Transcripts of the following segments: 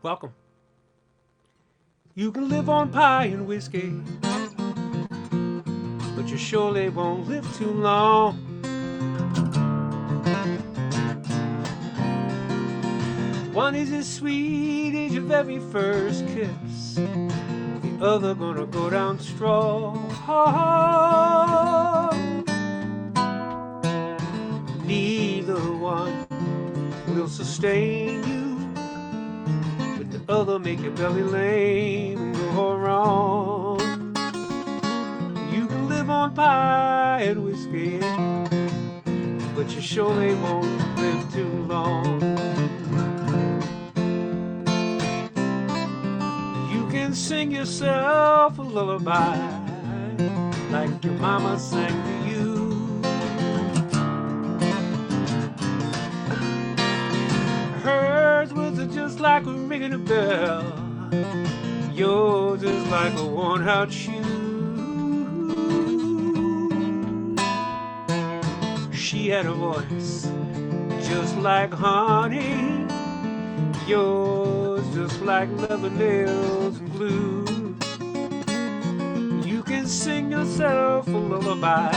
Welcome. You can live on pie and whiskey, but you surely won't live too long. One is as sweet as your very first kiss, the other gonna go down strong. Neither one will sustain you, but the other make your belly lame and go wrong. You can live on pie and whiskey, but you surely won't live too long. You can sing yourself a lullaby like your mama sang to you. Hers was just like ringing a bell, yours is like a worn-out shoe. She had a voice just like honey, yours just like leather nails and glue. You can sing yourself a lullaby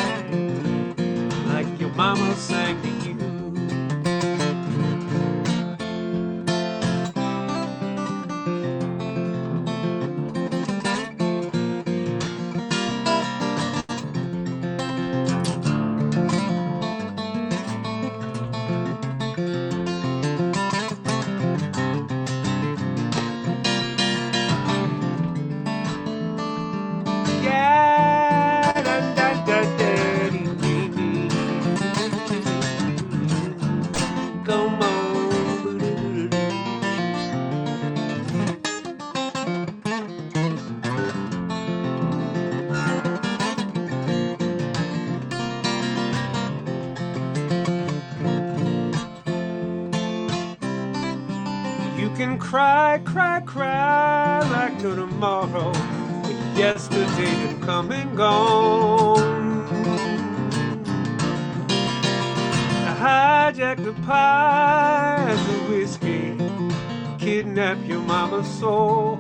like your mama sang to you. Cry, cry, cry like no tomorrow, but yesterday had come and gone. Hijack the pies of whiskey, kidnap your mama's soul.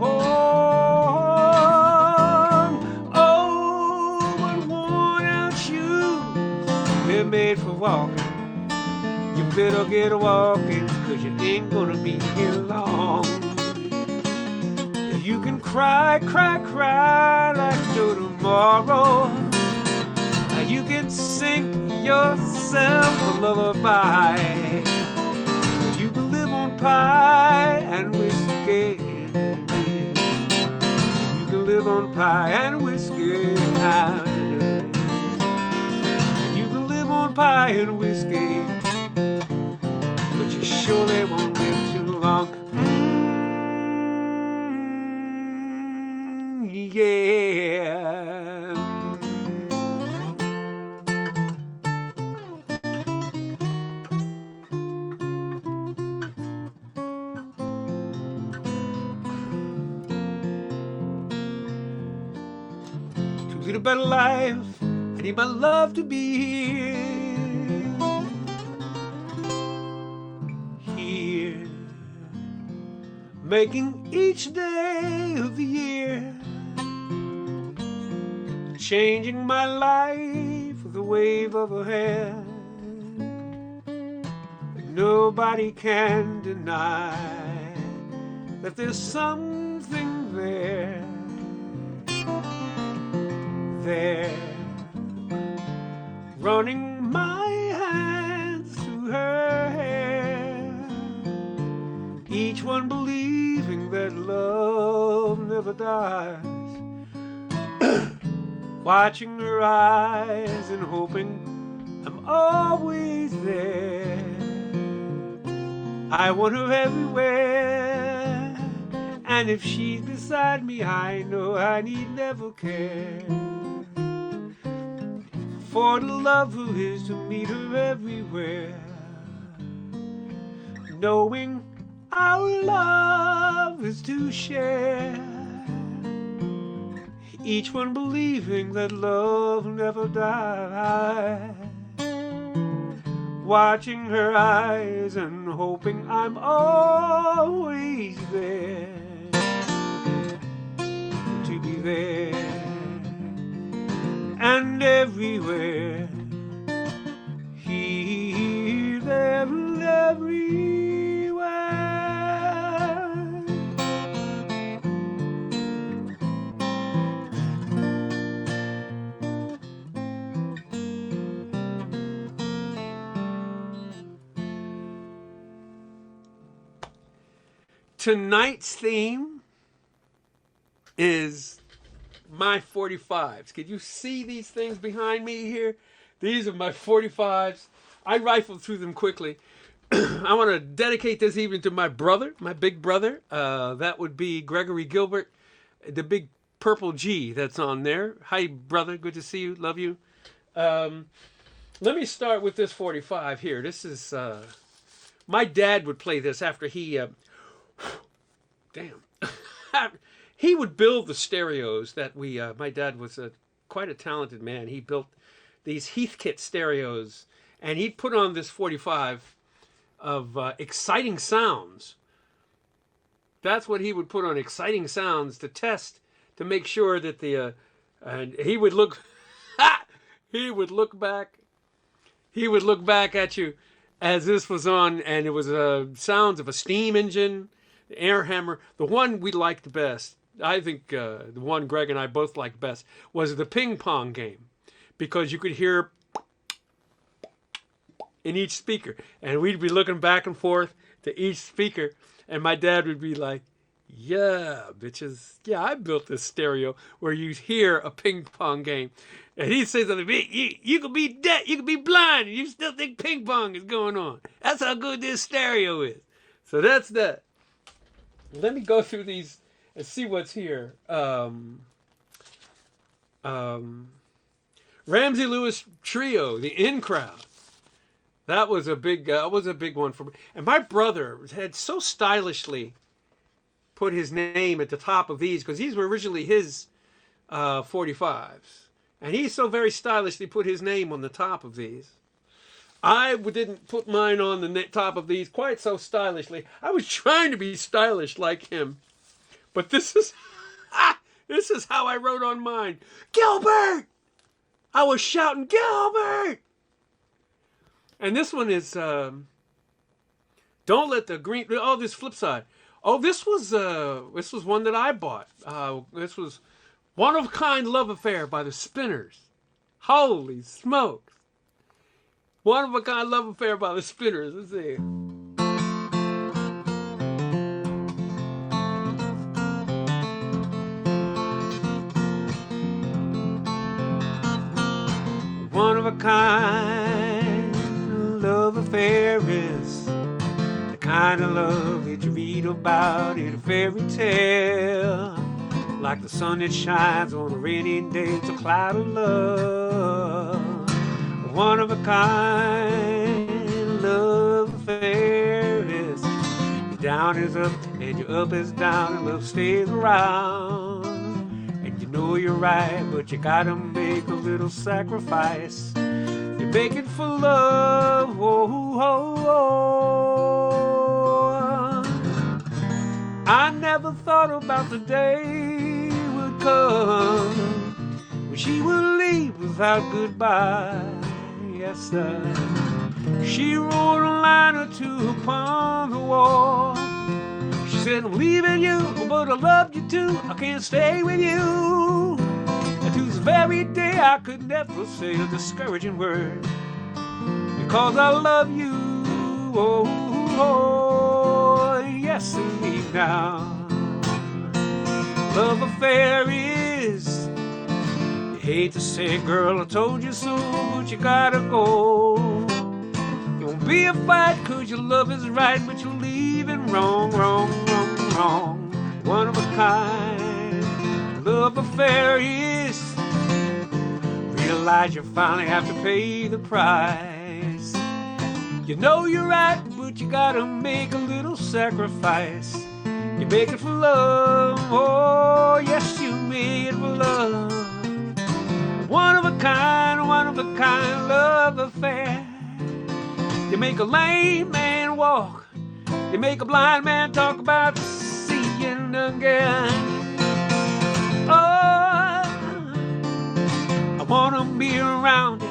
Oh, but worn out shoes, they're made for walking. You better get walking, cause you ain't gonna be here long. You can cry, cry, cry like no tomorrow. You can sing yourself a lullaby. You can live on pie and whiskey. You can live on pie and whiskey. You can live on pie and whiskey, but you surely won't live too long. Yeah. To lead a better life, I need my love to be here, making each day of the year, changing my life with a wave of a hand. Nobody can deny that there's something there, running my hands through her hair, each one believing that love never dies. Watching her eyes and hoping I'm always there. I want her everywhere, and if she's beside me, I know I need never care. For to love her is to meet her everywhere, knowing our love is to share. Each one believing that love never dies. watching her eyes and hoping I'm always there to be there and everywhere, here, there, and everywhere. Tonight's theme is my 45s. Can you see these things behind me here? These are my 45s. I rifled through them quickly. I want to dedicate this evening to my brother, my big brother. That would be Gregory Gilbert, the big purple G that's on there. Hi, brother. Good to see you. Love you. Let me start with this 45 here. This is... my dad would play this after he... damn. He would build the stereos that we... my dad was quite a talented man. He built these Heathkit stereos, and he'd put on this 45 of exciting sounds. That's what he would put on, exciting sounds, to test, to make sure that the... and he would look... he would look back at you as this was on, and it was sounds of a steam engine, the air hammer. The one we liked best, I think the one Greg and I both liked best, was the ping pong game, because you could hear in each speaker, and we'd be looking back and forth to each speaker, and my dad would be like, yeah, bitches, yeah, I built this stereo where you'd hear a ping pong game. And he'd say something, you could be deaf, you could be blind, and you still think ping pong is going on. That's how good this stereo is. So that's that. Let me go through these and see what's here. Ramsay Lewis Trio, the In Crowd. That was a big one for me. And my brother had so stylishly put his name at the top of these, because these were originally his 45s. And he so very stylishly put his name on the top of these. I didn't put mine on the top of these quite so stylishly. I was trying to be stylish like him. But this is this is how I wrote on mine. Gilbert! I was shouting, Gilbert! And this one is, don't let the green, oh, this flip side. Oh, this was one that I bought. This was One of a Kind Love Affair by the Spinners. Holy smokes. One of a Kind Love Affair by the Spinners. Let's see. One of a kind love affair is the kind of love that you read about in a fairy tale. Like the sun that shines on a rainy day, it's a cloud of love. One of a kind love affair is your down is up and your up is down, and love stays around. And you know you're right, but you gotta make a little sacrifice. You're making for love. Oh, oh, oh. I never thought about the day would come when she would leave without goodbye. Yes, sir. She wrote a line or two upon the wall. She said, I'm leaving you, but I love you too. I can't stay with you. And to this very day, I could never say a discouraging word, because I love you. Oh, oh, yes, indeed now. Love affair is, you hate to say it, girl, I told you so, but you gotta go. It won't be a fight, cause your love is right, but you're leaving wrong, wrong, wrong, wrong. One of a kind love affair is, realize you finally have to pay the price. You know you're right, but you gotta make a little sacrifice. You make it for love, oh yes, you make it for love. One of a kind love affair. You make a lame man walk. You make a blind man talk about seeing again. Oh, I wanna be around it.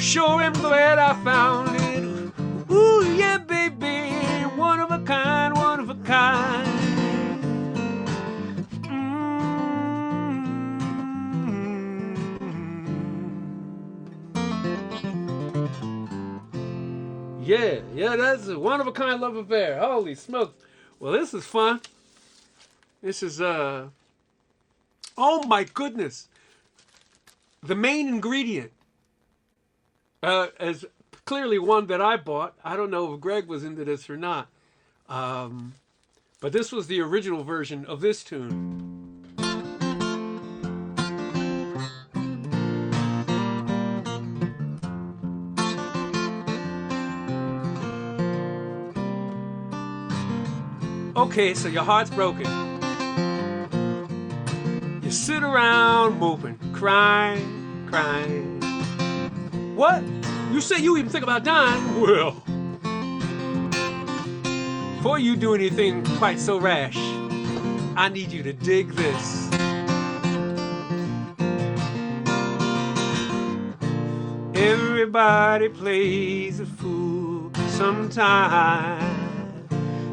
Sure am glad I found it. Ooh, yeah, baby, one of a kind, one of a kind. Yeah, that's a one of a kind love affair. Holy smokes. Well, this is fun. This is, oh my goodness. The main ingredient is clearly one that I bought. I don't know if Greg was into this or not. But this was the original version of this tune. Okay, so your heart's broken. You sit around moping, crying, crying. What? You say you even think about dying? Well, before you do anything quite so rash, I need you to dig this. Everybody plays a fool sometimes.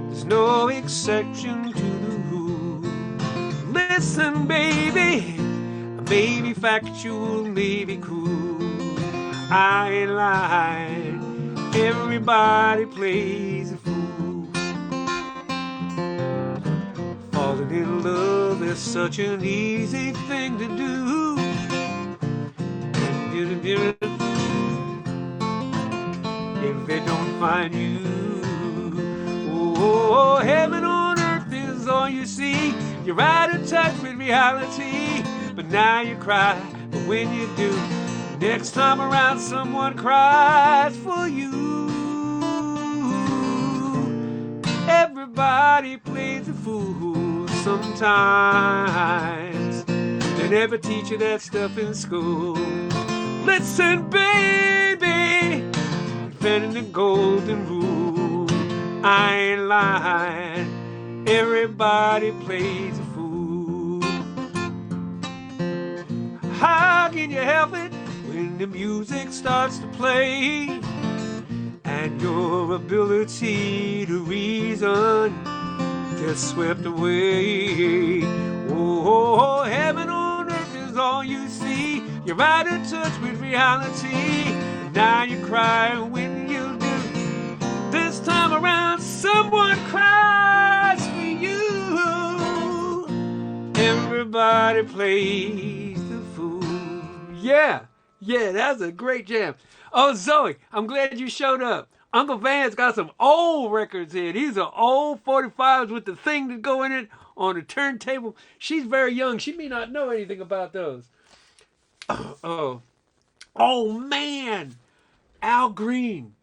There's no exception to the rule. Listen, baby, maybe factual, maybe cruel. I ain't lying. Everybody plays a fool. Falling in love is such an easy thing to do. If they don't find you, oh, heaven on earth is all you see. You're out of touch with reality, but now you cry. But when you do, next time around someone cries for you. Everybody plays a fool sometimes. They never teach you that stuff in school. Listen, baby, inventing the golden rule. I ain't lying. Everybody plays a fool. How can you help it when the music starts to play and your ability to reason gets swept away? Oh, heaven on earth is all you see. You're out of touch with reality. Now you cry when you do. This time around, someone cries for you. Everybody plays the fool. Yeah, that's a great jam. Oh, Zoe, I'm glad you showed up. Uncle Van's got some old records here. These are old 45s with the thing to go in it on the turntable. She's very young. She may not know anything about those. Oh man, Al Green.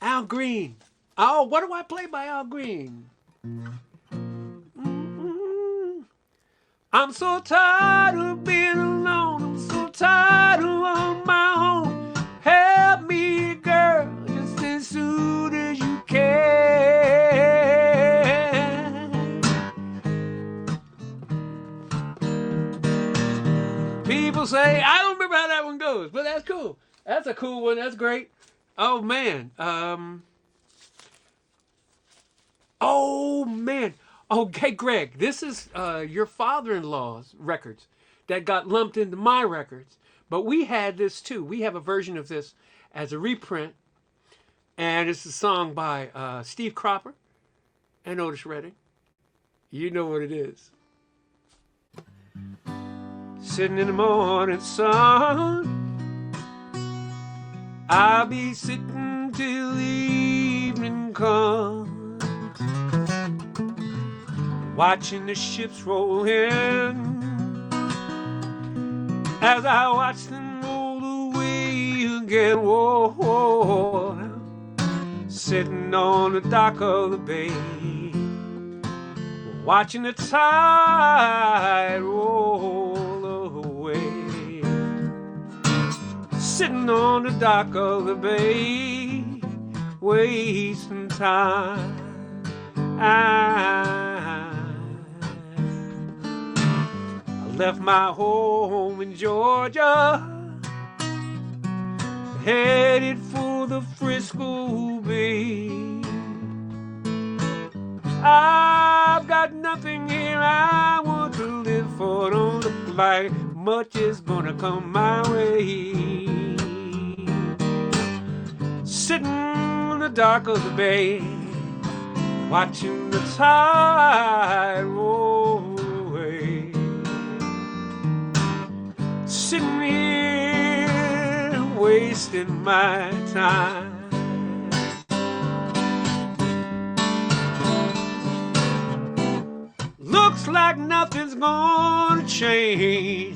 Oh, what do I play by Al Green? I'm so tired of being alone. I'm so tired of on my own. Help me, girl, just as soon as you can. People say, I don't remember how that one goes, but that's cool. That's a cool one. That's great. Oh, man. Okay, Greg, this is your father-in-law's records that got lumped into my records. But we had this, too. We have a version of this as a reprint. And it's a song by Steve Cropper and Otis Redding. You know what it is. Sitting in the morning sun, I'll be sitting till the evening comes, watching the ships roll in. As I watch them roll away again, whoa, sitting on the dock of the bay, watching the tide roll away. Sitting on the dock of the bay, wasting time. I left my home in Georgia, headed for the Frisco Bay. I've got nothing here I want to live for. Don't look like much is gonna come my way. Sitting in the dark of the bay, watching the tide roll away. Sitting here wasting my time. Looks like nothing's gonna change me.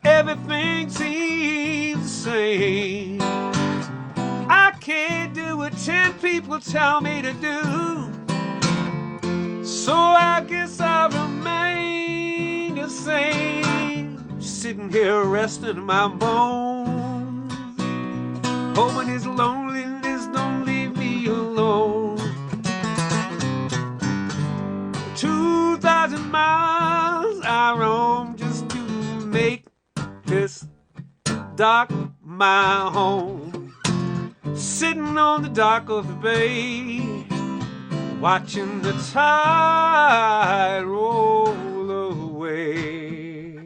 Everything seems the same. I can't do what 10 people tell me to do, so I guess I'll remain the same. Sitting here resting my bones, hoping this loneliness don't leave me alone. 2,000 miles I roam just to make this dock my home. Sitting on the dock of the bay, watching the tide roll away.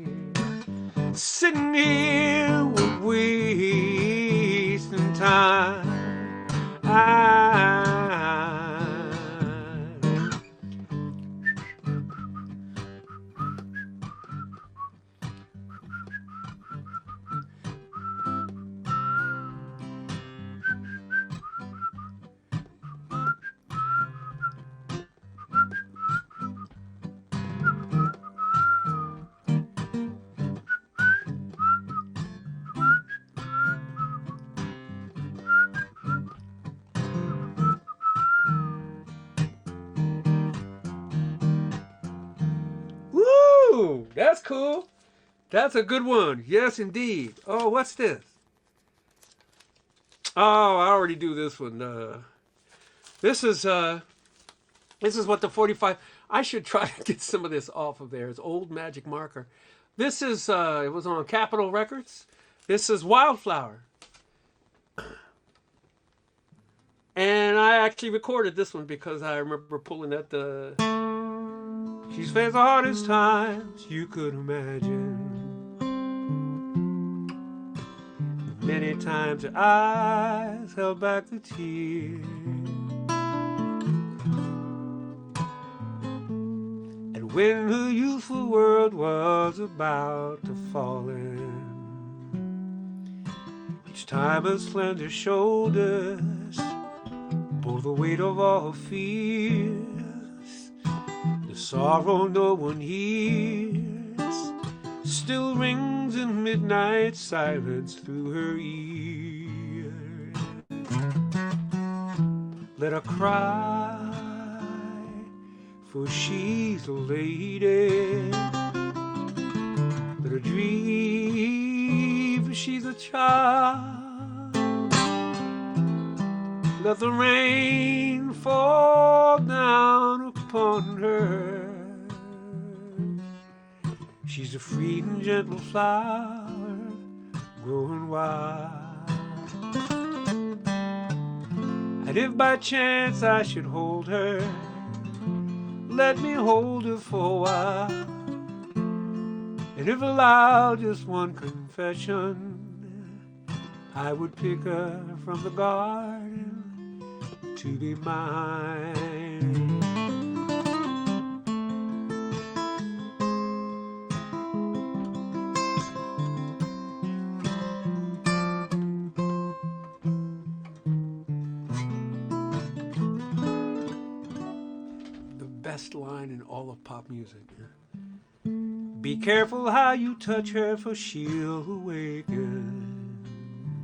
Sitting here wasting time. Woo! That's cool. That's a good one. Yes, indeed. Oh, what's this? Oh, I already do this one. This is what the 45. I should try to get some of this off of there. It's Old Magic Marker. This is it was on Capitol Records. This is Wildflower. And I actually recorded this one because I remember pulling at the. She's faced the hardest times you could imagine. Many times her eyes held back the tears. And when her youthful world was about to fall in, each time her slender shoulders bore the weight of all her fears. The sorrow no one hears still rings in midnight silence through her ears. Let her cry, for she's a lady. Let her dream, for she's a child. Let the rain fall down upon her. She's a free and gentle flower growing wild. And if by chance I should hold her, let me hold her for a while. And if allowed just one confession, I would pick her from the garden to be mine. The best line in all of pop music. Be careful how you touch her, for she'll awaken.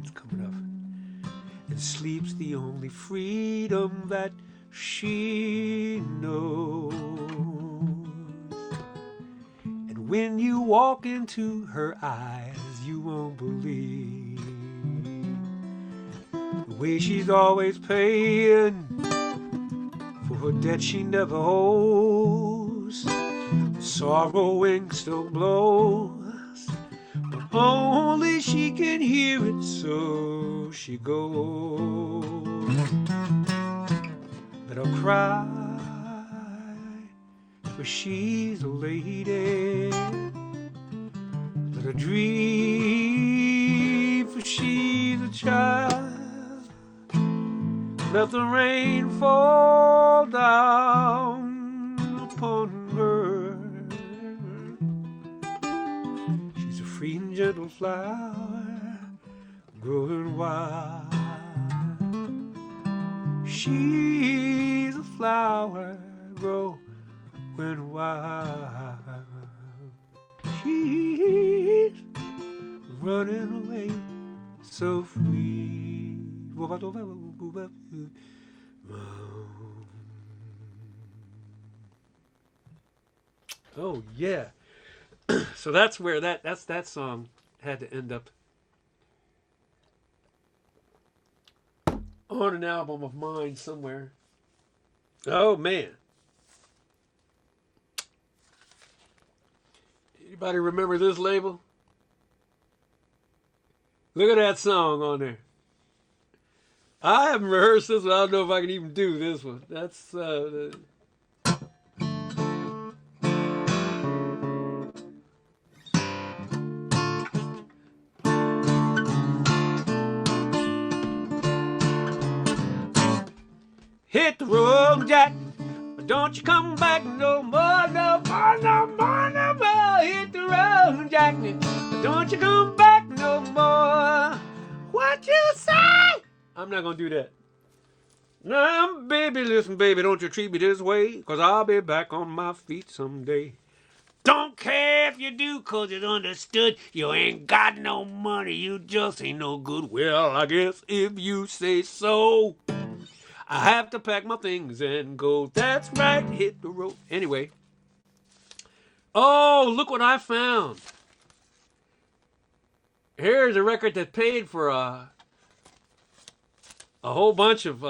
It's coming up. And sleep's the only freedom that she knows. And when you walk into her eyes, you won't believe way she's always paying for a debt she never owes. Sorrowing still blows, but only she can hear it, so she goes. Let her cry, for she's a lady. Let her dream, for she's a child. Let the rain fall down upon her. She's a free and gentle flower growing wild. She's a flower growing wild. She's running away so free. Oh yeah. So that's where that song had to end up on an album of mine somewhere. Oh man. Anybody remember this label? Look at that song on there. I haven't rehearsed this one. I don't know if I can even do this one. That's hit the road, Jack. Don't you come back no more, no more, no more, no more. Hit the road, Jack. Don't you come back no more. What you say? I'm not gonna do that. No, baby, listen, baby, don't you treat me this way, 'cause I'll be back on my feet someday. Don't care if you do, 'cause it's understood. You ain't got no money, you just ain't no good. Well, I guess if you say so, I have to pack my things and go. That's right, hit the road. Anyway. Oh, look what I found. Here's a record that paid for a whole bunch of,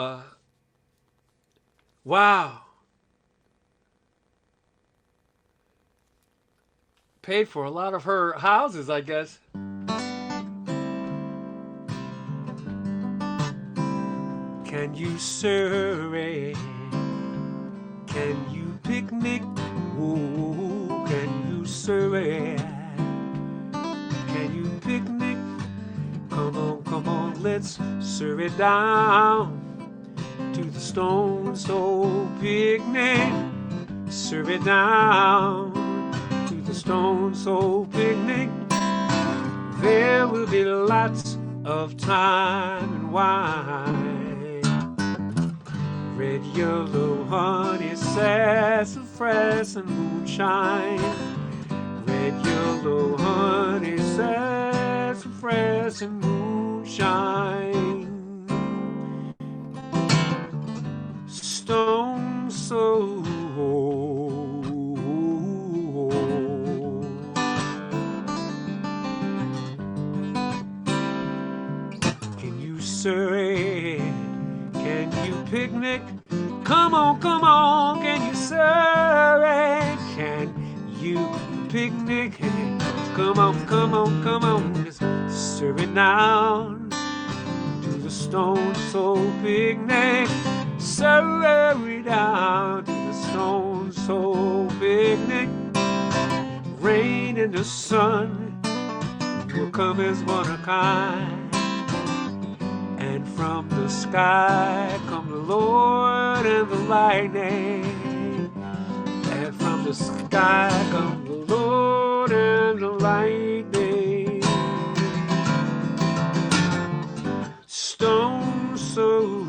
wow. Paid for a lot of her houses, I guess. Can you survey? Can you picnic? Ooh, can you survey? Can you picnic? Come on, let's survey down to the Stone Soul picnic. Survey down to the Stone Soul picnic. There will be lots of time and wine. Red, yellow, honey, sassafras, and moonshine. Red, yellow, honey, sassafras, and moonshine. Stone Soul. Can you survey? Can you picnic? Come on, can you survey? Can you picnic? Come on, just survey down to the Stone Soul picnic. Survey down to the Stone Soul picnic. Rain and the sun will come as one of kind. And from the sky come the Lord and the lightning. And from the sky come the Lord and the lightning. Stone Soul.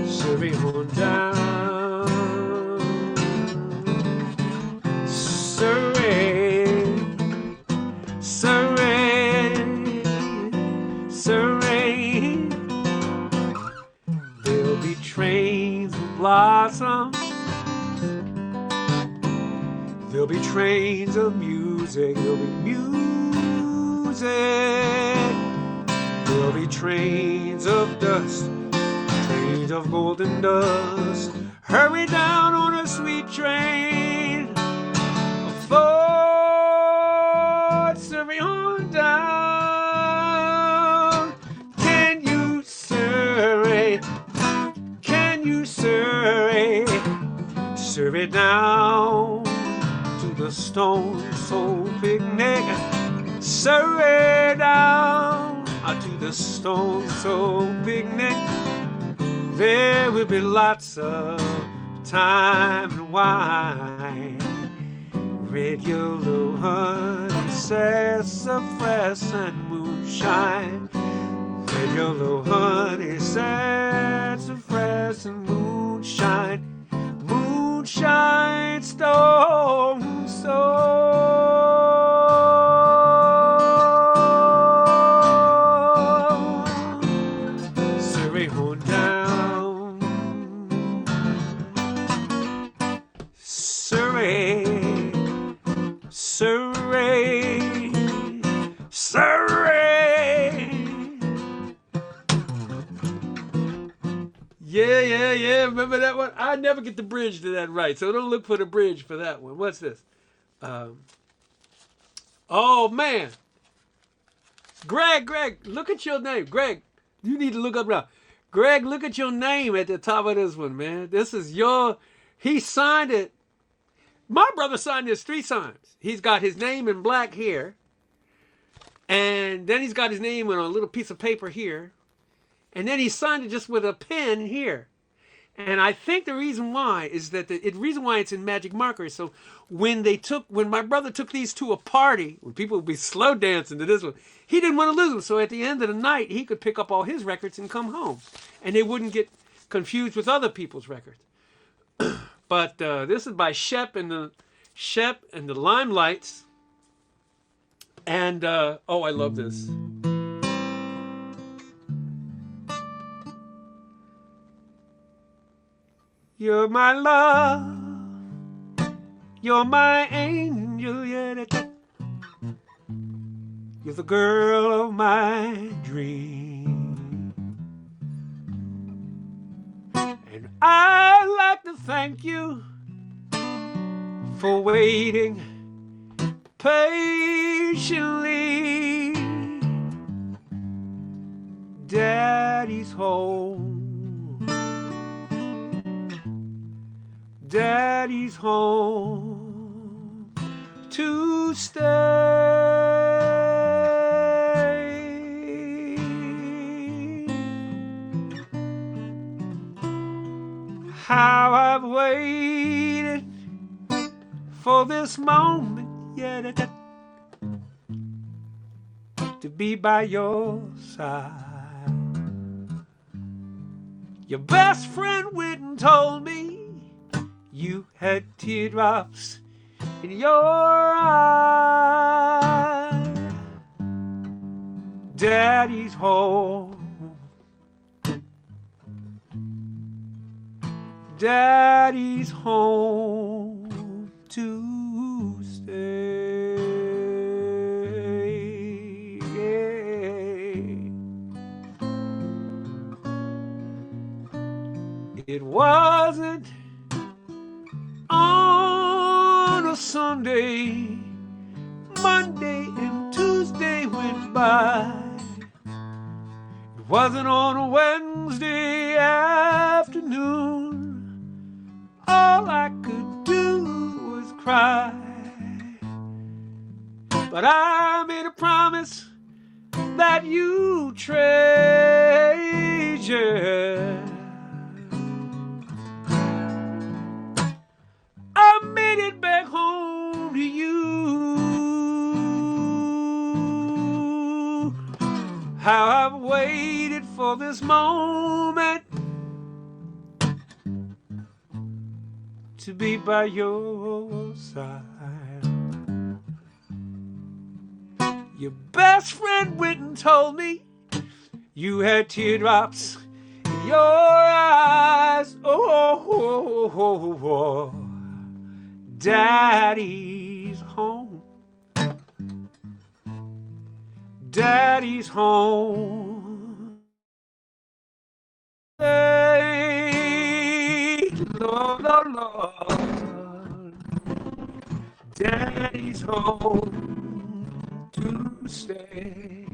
Survey on down. Survey. There'll be trains of blossom. There'll be trains of music. There'll be music music. There'll be trains of dust, trains of golden dust. Hurry down on a sweet train. Ford, Surrey on down. Can you Surrey? Can you Surrey? Surrey down to the Stone Soul picnic. Surrey down to the Stone Soul picnic. There will be lots of time and wine. Red, yellow, honey, sassafras, and moonshine. Red, yellow, honey, sassafras, and moonshine. Moonshine, stone, Surrey on down. Surrey, Surrey, Surrey. Yeah. Remember that one? I never get the bridge to that right, so don't look for the bridge for that one. What's this? Oh, man. Greg, look at your name. Greg, you need to look up now. Greg, look at your name at the top of this one, man. This is your... He signed it. My brother signed this 3 times. He's got his name in black here. And then he's got his name on a little piece of paper here. And then he signed it just with a pen here. And I think the reason why is that the reason why it's in magic markers. So when my brother took these to a party, when people would be slow dancing to this one, he didn't want to lose them. So at the end of the night, he could pick up all his records and come home, and they wouldn't get confused with other people's records. But this is by Shep and the Limelights. And oh, I love this. You're my love, you're my angel, yeah. You're the girl of my dream. And I'd like to thank you for waiting patiently. Daddy's home. Daddy's home to stay. How I've waited for this moment, yeah, to be by your side. Your best friend went and told me you had teardrops in your eyes. Daddy's home. Daddy's home to stay. It wasn't on a Sunday, Monday and Tuesday went by. It wasn't on a Wednesday afternoon. All I could do was cry. But I made a promise that you treasure. I made it back home to you. How I've waited for this moment to be by your side. Your best friend went and told me you had teardrops in your eyes. Oh. Daddy's home. Daddy's home. Hey, Lord, Lord, Lord, Daddy's home to stay.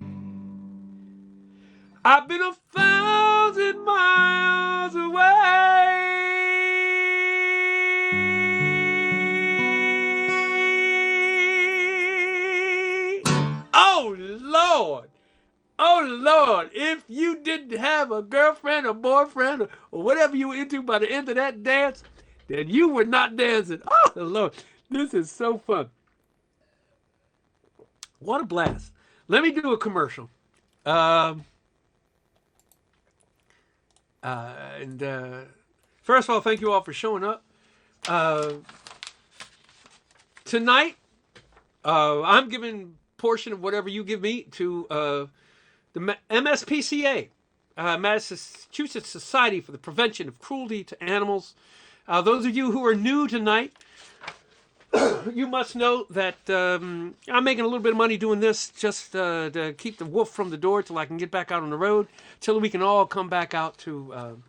I've been 1,000 miles away. Oh, Lord. Oh, Lord. If you didn't have a girlfriend or boyfriend or whatever you were into by the end of that dance, then you were not dancing. Oh, Lord. This is so fun. What a blast. Let me do a commercial. First of all, thank you all for showing up. Tonight, I'm giving portion of whatever you give me to the MSPCA, Massachusetts Society for the Prevention of Cruelty to Animals. Those of you who are new tonight, you must know that I'm making a little bit of money doing this just to keep the wolf from the door till I can get back out on the road, till we can all come back out to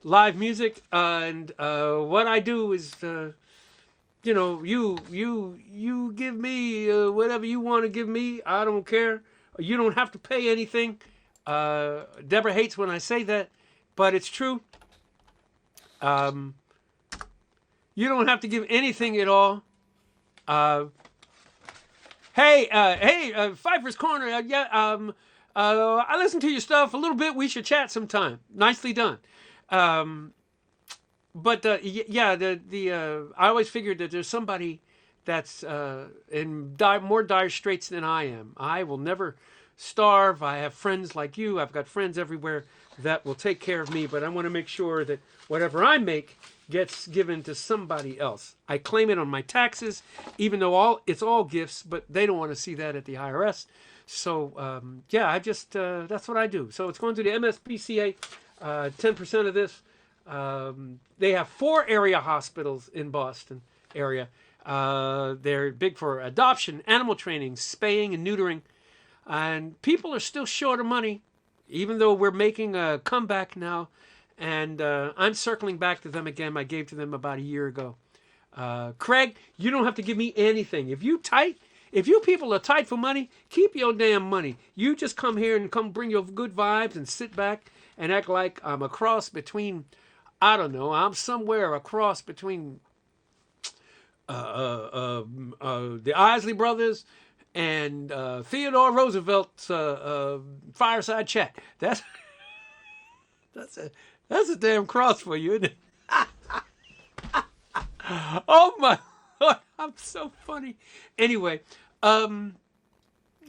live music. And what I do is, you know, you give me whatever you want to give me. I don't care. You don't have to pay anything. Deborah hates when I say that, but it's true. You don't have to give anything at all. Hey, Pfeiffer's Corner. I listened to your stuff a little bit. We should chat sometime. Nicely done. But I always figured that there's somebody that's in more dire straits than I am. I will never starve. I have friends like you. I've got friends everywhere that will take care of me. But I want to make sure that whatever I make gets given to somebody else. I claim it on my taxes, even though it's all gifts, but they don't want to see that at the IRS. So that's what I do. So it's going to the MSPCA, 10% of this. They have 4 area hospitals in Boston area. They're big for adoption, animal training, spaying and neutering. And people are still short of money, even though we're making a comeback now. And I'm circling back to them again. I gave to them about a year ago. Craig, you don't have to give me anything. If you people are tight for money, keep your damn money. You just come here and come bring your good vibes and sit back and act like I'm a cross between, I don't know, I'm somewhere across between the Isley brothers and Theodore Roosevelt's fireside chat. That's a damn cross for you, isn't it? Oh my Lord, I'm so funny. Anyway, Phil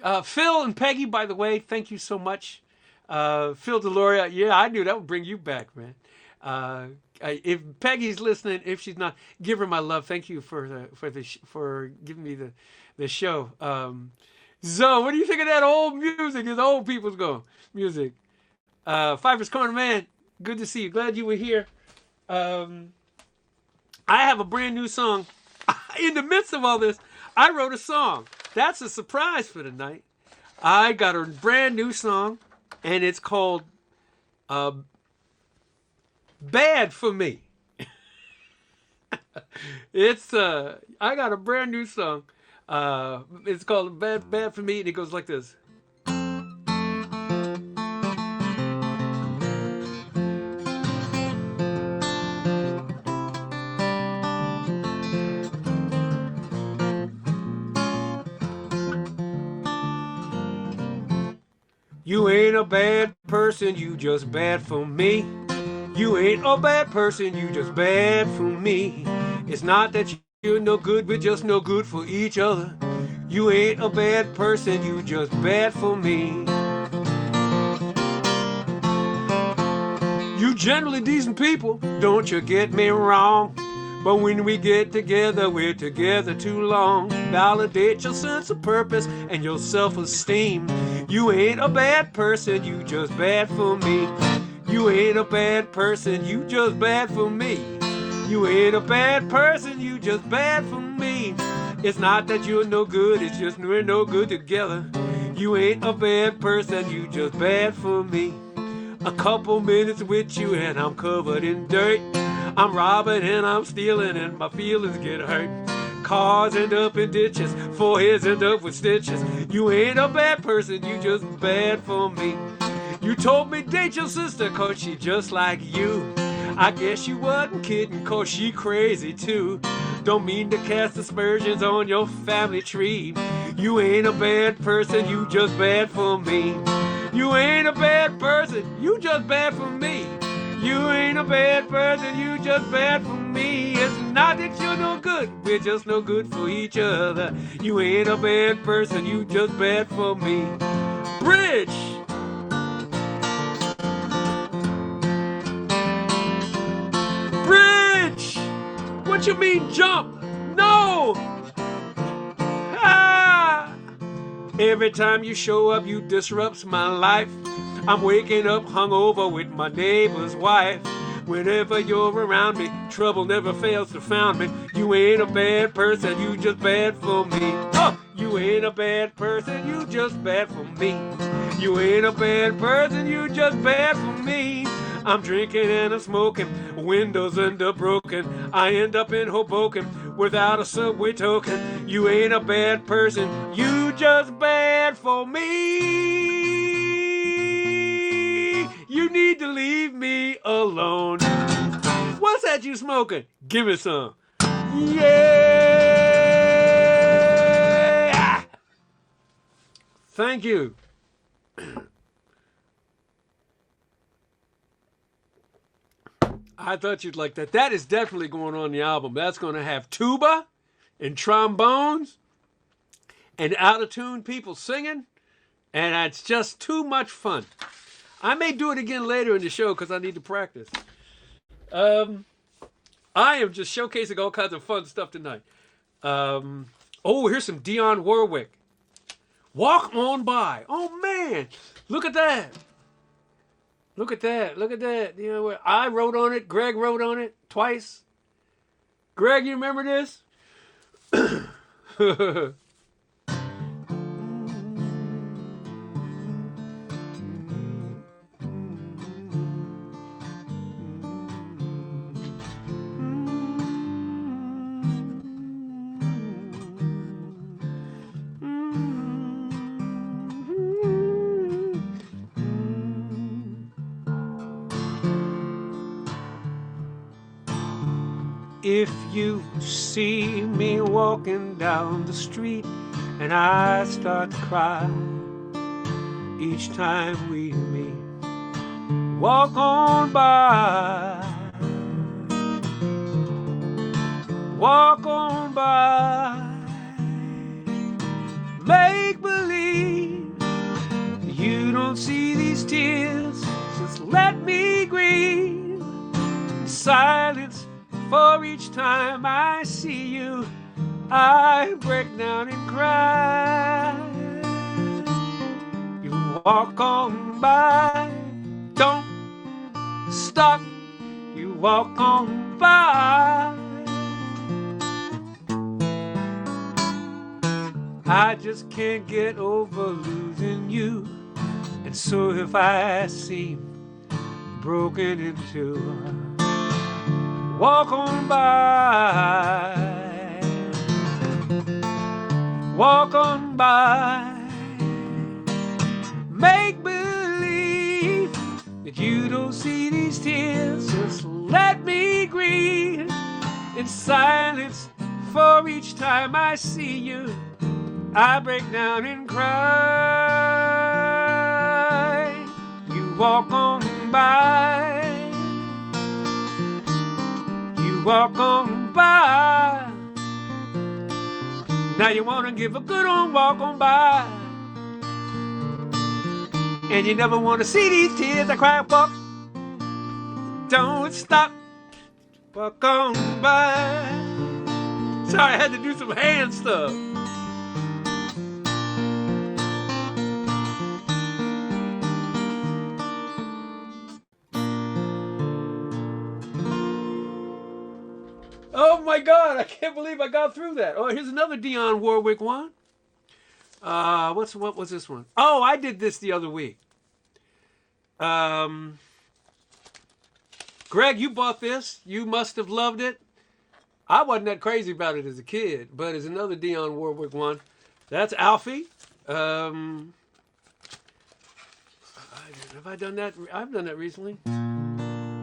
and Peggy, by the way, thank you so much. Phil Deloria, yeah, I knew that would bring you back, man. If Peggy's listening, if she's not, give her my love. Thank you for giving me the show. Zoe, what do you think of that old music? It's old people's music. Pfeiffer's Corner, man, good to see you. Glad you were here. I have a brand new song. In the midst of all this, I wrote a song. That's a surprise for tonight. I got a brand new song, and it's called Bad for Me. I got a brand new song. It's called Bad for Me, and it goes like this. You ain't a bad person, you just bad for me. You ain't a bad person, you just bad for me. It's not that you're no good, we're just no good for each other. You ain't a bad person, you just bad for me. You generally decent people, don't you get me wrong. But when we get together, we're together too long. Validate your sense of purpose and your self-esteem. You ain't a bad person, you just bad for me. You ain't a bad person, you just bad for me. You ain't a bad person, you just bad for me. It's not that you're no good, it's just we're no good together. You ain't a bad person, you just bad for me. A couple minutes with you and I'm covered in dirt. I'm robbing and I'm stealing and my feelings get hurt. Cars end up in ditches, foreheads end up with stitches. You ain't a bad person, you just bad for me. You told me date your sister cause she just like you. I guess you wasn't kidding cause she crazy too. Don't mean to cast aspersions on your family tree. You ain't a bad person, you just bad for me. You ain't a bad person, you just bad for me. You ain't a bad person, you just bad for me. It's not that you're no good, we're just no good for each other. You ain't a bad person, you just bad for me. Bridge! Bridge! What you mean jump? No! Ah! Every time you show up, you disrupts my life. I'm waking up hungover with my neighbor's wife. Whenever you're around me, trouble never fails to found me. You ain't a bad person, you just bad for me. Oh, you ain't a bad person, you just bad for me. You ain't a bad person, you just bad for me. I'm drinking and I'm smoking, windows end up broken. I end up in Hoboken without a subway token. You ain't a bad person, you just bad for me. You need to leave me alone. What's that you smoking? Give me some. Yeah! Thank you. I thought you'd like that. That is definitely going on the album. That's going to have tuba and trombones and out-of-tune people singing, and it's just too much fun. I may do it again later in the show because I need to practice. I am just showcasing all kinds of fun stuff tonight. Here's some Dionne Warwick. Walk On By. Oh, man. Look at that. Look at that. Look at that. You know what? I wrote on it. Greg wrote on it twice. Greg, you remember this? If you see me walking down the street and I start to cry each time we meet, walk on by, walk on by, make believe you don't see these tears, just let me grieve in silence. For each time I see you, I break down and cry. You walk on by, don't stop. You walk on by. I just can't get over losing you. And so if I seem broken into, walk on by, walk on by, make believe that you don't see these tears, just let me grieve in silence, for each time I see you, I break down and cry. You walk on by, walk on by. Now you wanna give a good old walk on by, and you never wanna see these tears I cry. Walk, don't stop, walk on by. Sorry, I had to do some hand stuff. Oh my God, I can't believe I got through that. Oh, here's another Dionne Warwick one. What was this one? Oh, I did this the other week. Greg, you bought this. You must have loved it. I wasn't that crazy about it as a kid, but it's another Dionne Warwick one. That's Alfie. Have I done that? I've done that recently.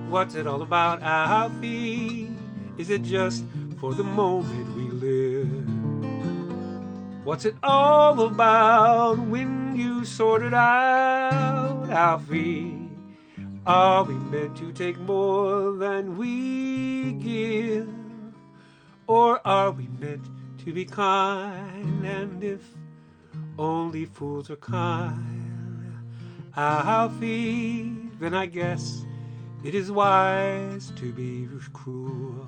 What's it all about, Alfie? Is it just for the moment we live? What's it all about when you sort it out, Alfie? Are we meant to take more than we give? Or are we meant to be kind? And if only fools are kind, Alfie, then I guess it is wise to be cruel.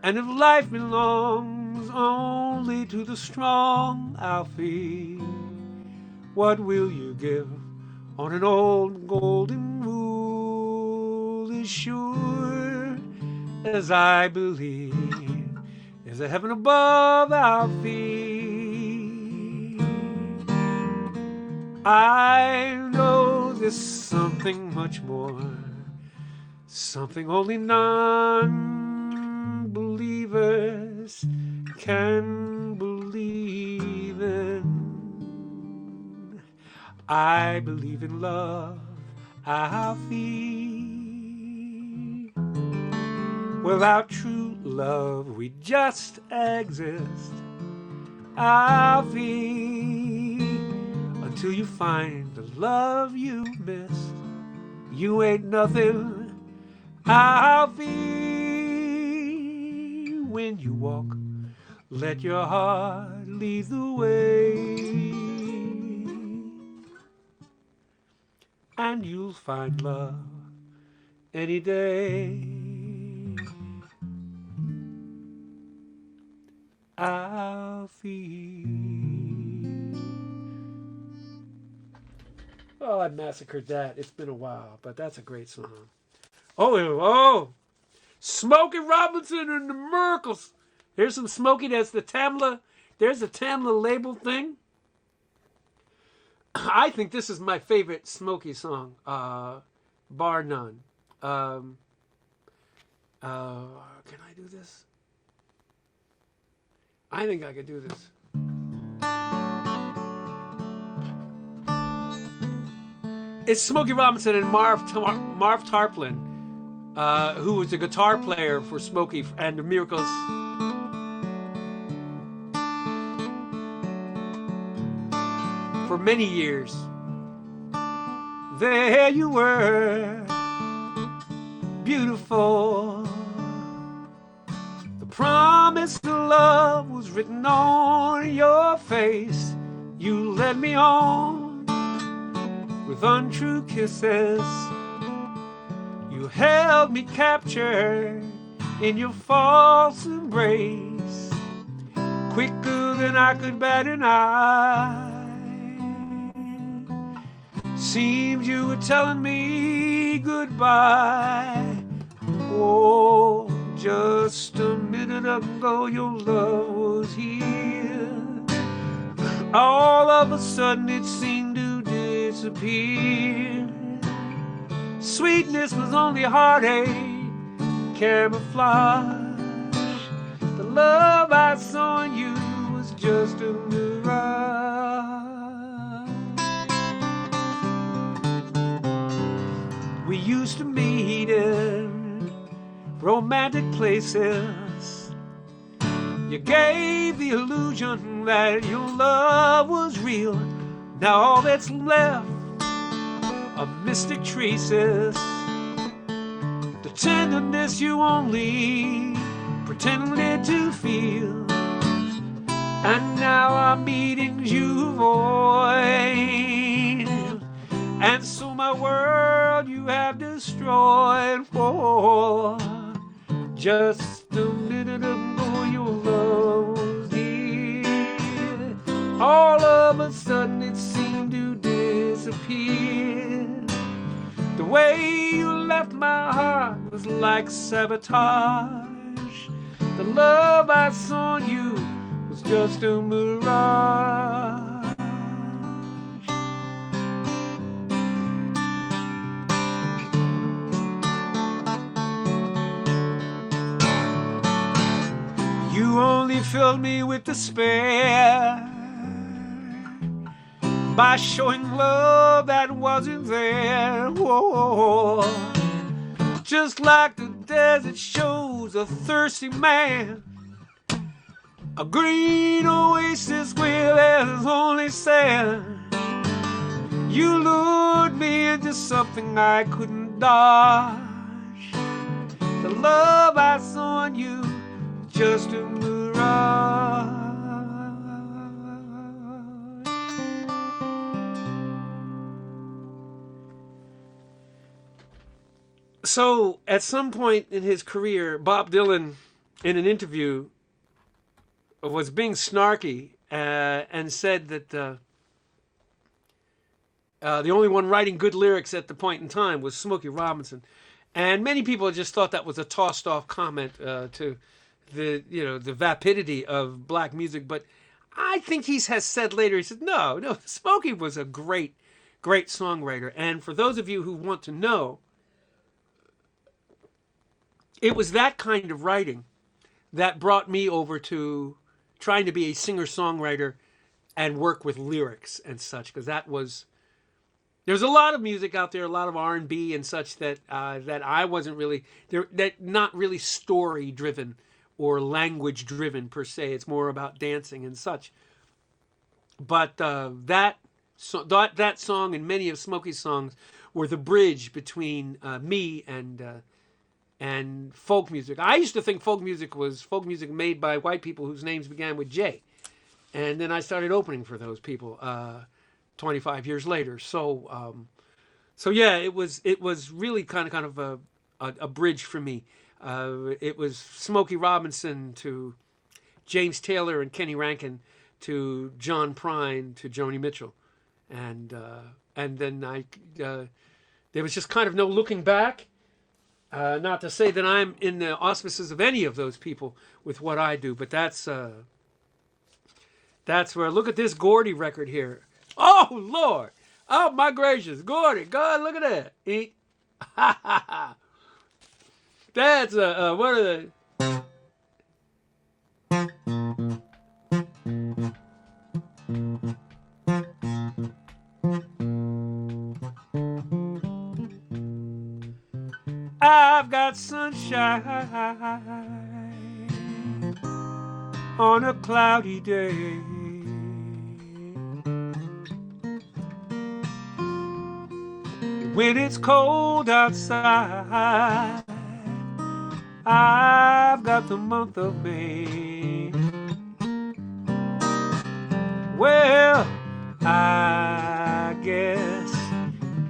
And if life belongs only to the strong, Alfie, what will you give on an old golden rule? As sure as I believe there's a heaven above, Alfie, I know there's something much more, something only non-believers can believe in. I believe in love, Alfie. Without true love, we just exist, Alfie. Until you find the love you missed, you ain't nothing, Alfie. When you walk, let your heart lead the way, and you'll find love any day, Alfie. Oh, I massacred that. It's been a while, but that's a great song. Oh, Smokey Robinson and the Miracles. Here's some Smokey. That's the Tamla. There's the Tamla label thing. I think this is my favorite Smokey song, bar none. Can I do this? I think I could do this. It's Smokey Robinson and Marv Tarplin, who was the guitar player for Smokey and the Miracles. For many years. There you were, beautiful. The promise to love was written on your face. You led me on with untrue kisses. You held me captured in your false embrace, quicker than I could bat an eye. Seems you were telling me goodbye. Oh, just a minute ago your love was here. All of a sudden it seemed to disappear. Sweetness was only heartache, camouflage. The love I saw in you was just a mirage. We used to meet in romantic places. You gave the illusion that your love was real. Now all that's left are mystic traces. The tenderness you only pretended to feel. And now our meetings you avoid. And so my world you have destroyed. For just a minute ago your love was here. All of a sudden it seemed to disappear. The way you left my heart was like sabotage. The love I saw in you was just a mirage. You only filled me with despair by showing love that wasn't there. Whoa. Just like the desert shows a thirsty man a green oasis where there's only sand. You lured me into something I couldn't dodge. The love I saw in you, just a mirage. So, at some point in his career, Bob Dylan, in an interview, was being snarky and said that the only one writing good lyrics at the point in time was Smokey Robinson. And many people just thought that was a tossed-off comment to the vapidity of black music. But I think he has said later, he said, no, Smokey was a great, great songwriter. And for those of you who want to know, it was that kind of writing that brought me over to trying to be a singer-songwriter and work with lyrics and such, because there's a lot of music out there, a lot of R&B and such that I wasn't really, that not really story-driven or language-driven per se. It's more about dancing and such. But that song and many of Smokey's songs were the bridge between me and folk music. I used to think folk music was folk music made by white people whose names began with J. And then I started opening for those people 25 years later. So yeah, it was really kind of a bridge for me. It was Smokey Robinson to James Taylor and Kenny Rankin to John Prine to Joni Mitchell. And then there was just kind of no looking back. Not to say that I'm in the auspices of any of those people with what I do, but that's where, look at this Gordy record here. Oh, Lord. Oh, my gracious. Gordy, God, look at that. That's what are the... I've got sunshine on a cloudy day. When it's cold outside, I've got the month of May. Well, I guess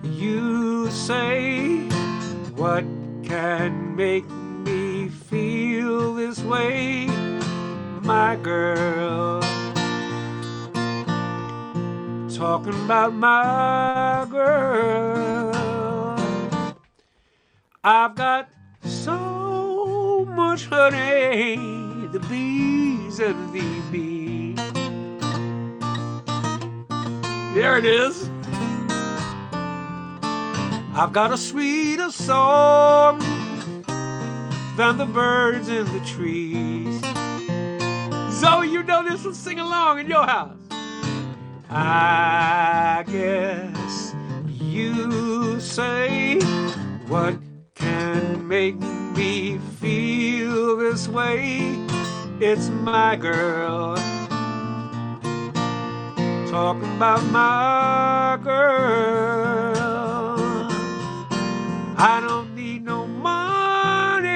you say, what can make me feel this way, my girl? Talking about my girl. I've got so much honey, the bees and the bees. There it is. I've got a sweeter song than the birds in the trees. Zoe, you know this will sing along in your house. I guess you say, what can make me feel this way? It's my girl. Talking about my girl. I don't need no money.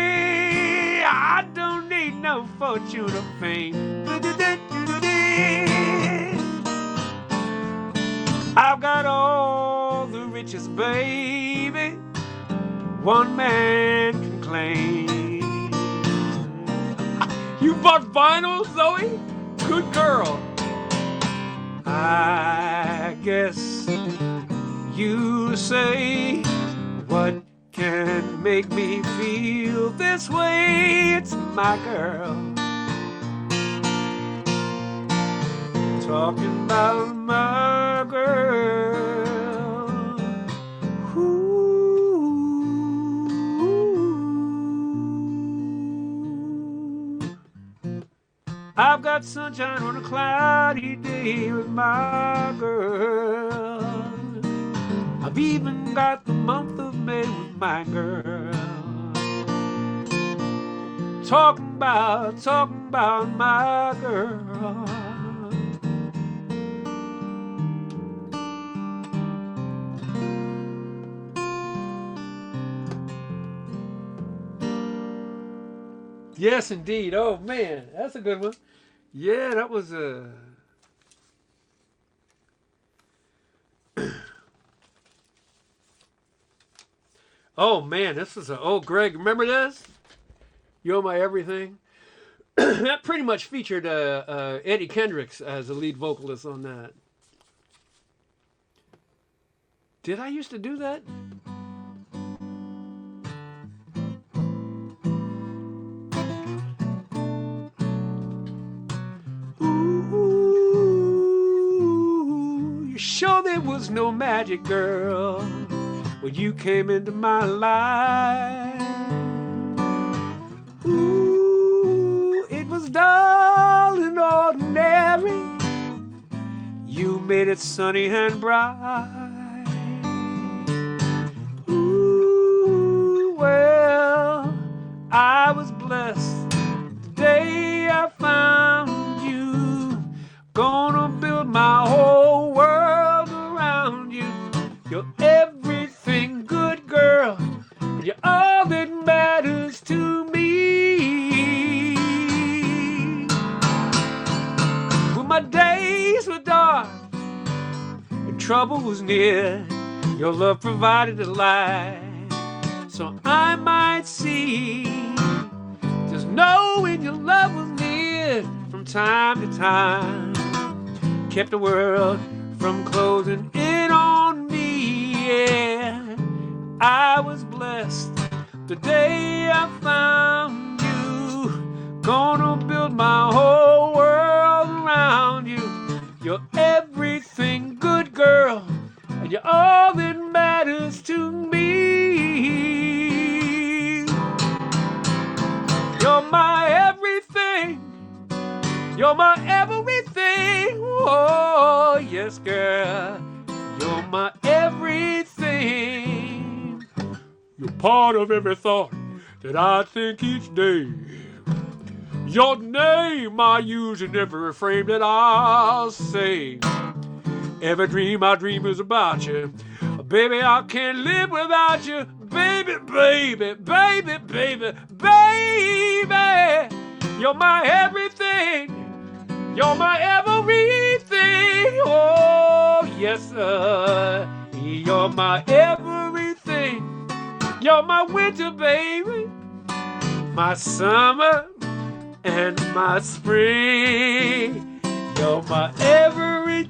I don't need no fortune or fame. I've got all the riches, baby, one man can claim. You bought vinyl, Zoe? Good girl. I guess you say, what can make me feel this way? It's my girl. talking about my girl. Ooh. I've got sunshine on a cloudy day with my girl. I've even got the month of May with my girl. Talking about my girl. Yes, indeed. Oh, man, that's a good one. Yeah, that was a... Oh, man, this is a... Oh, Greg, remember this? You're My Everything? That pretty much featured Eddie Kendricks as the lead vocalist on that. Did I used to do that? Ooh, you sure there was no magic, girl, when you came into my life? Ooh, it was dull and ordinary. You made it sunny and bright. Ooh, well, I was blessed the day I found you. Gonna build my whole world around you. You're everything good, girl. You're all that matters to me. When my days were dark and trouble was near, your love provided the light, so I might see. Just knowing your love was near from time to time kept the world from closing in on me. Yeah, I was blessed the day I found you. Gonna build my whole world around you. You're everything good, girl, and you're all that matters to me. You're my everything. You're my everything. Oh, yes, girl. You're my everything. You're part of every thought that I think each day. Your name I use in every refrain that I'll say. Every dream I dream is about you. Baby, I can't live without you. Baby, baby, baby, baby, baby. You're my everything. You're my everything. Oh, yes, sir. You're my everything. You're my winter, baby. My summer and my spring. You're my everything.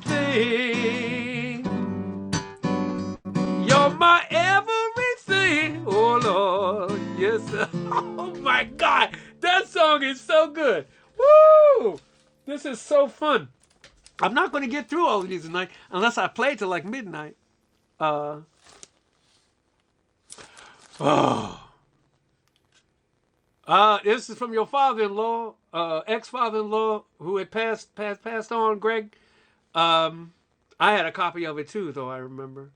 You're my everything. Oh, Lord. Yes, sir. Oh, my God. That song is so good. Woo! This is so fun. I'm not going to get through all of these tonight unless I play till like midnight. This is from your father-in-law, ex-father-in-law, who had passed on, Greg. I had a copy of it too, though, I remember.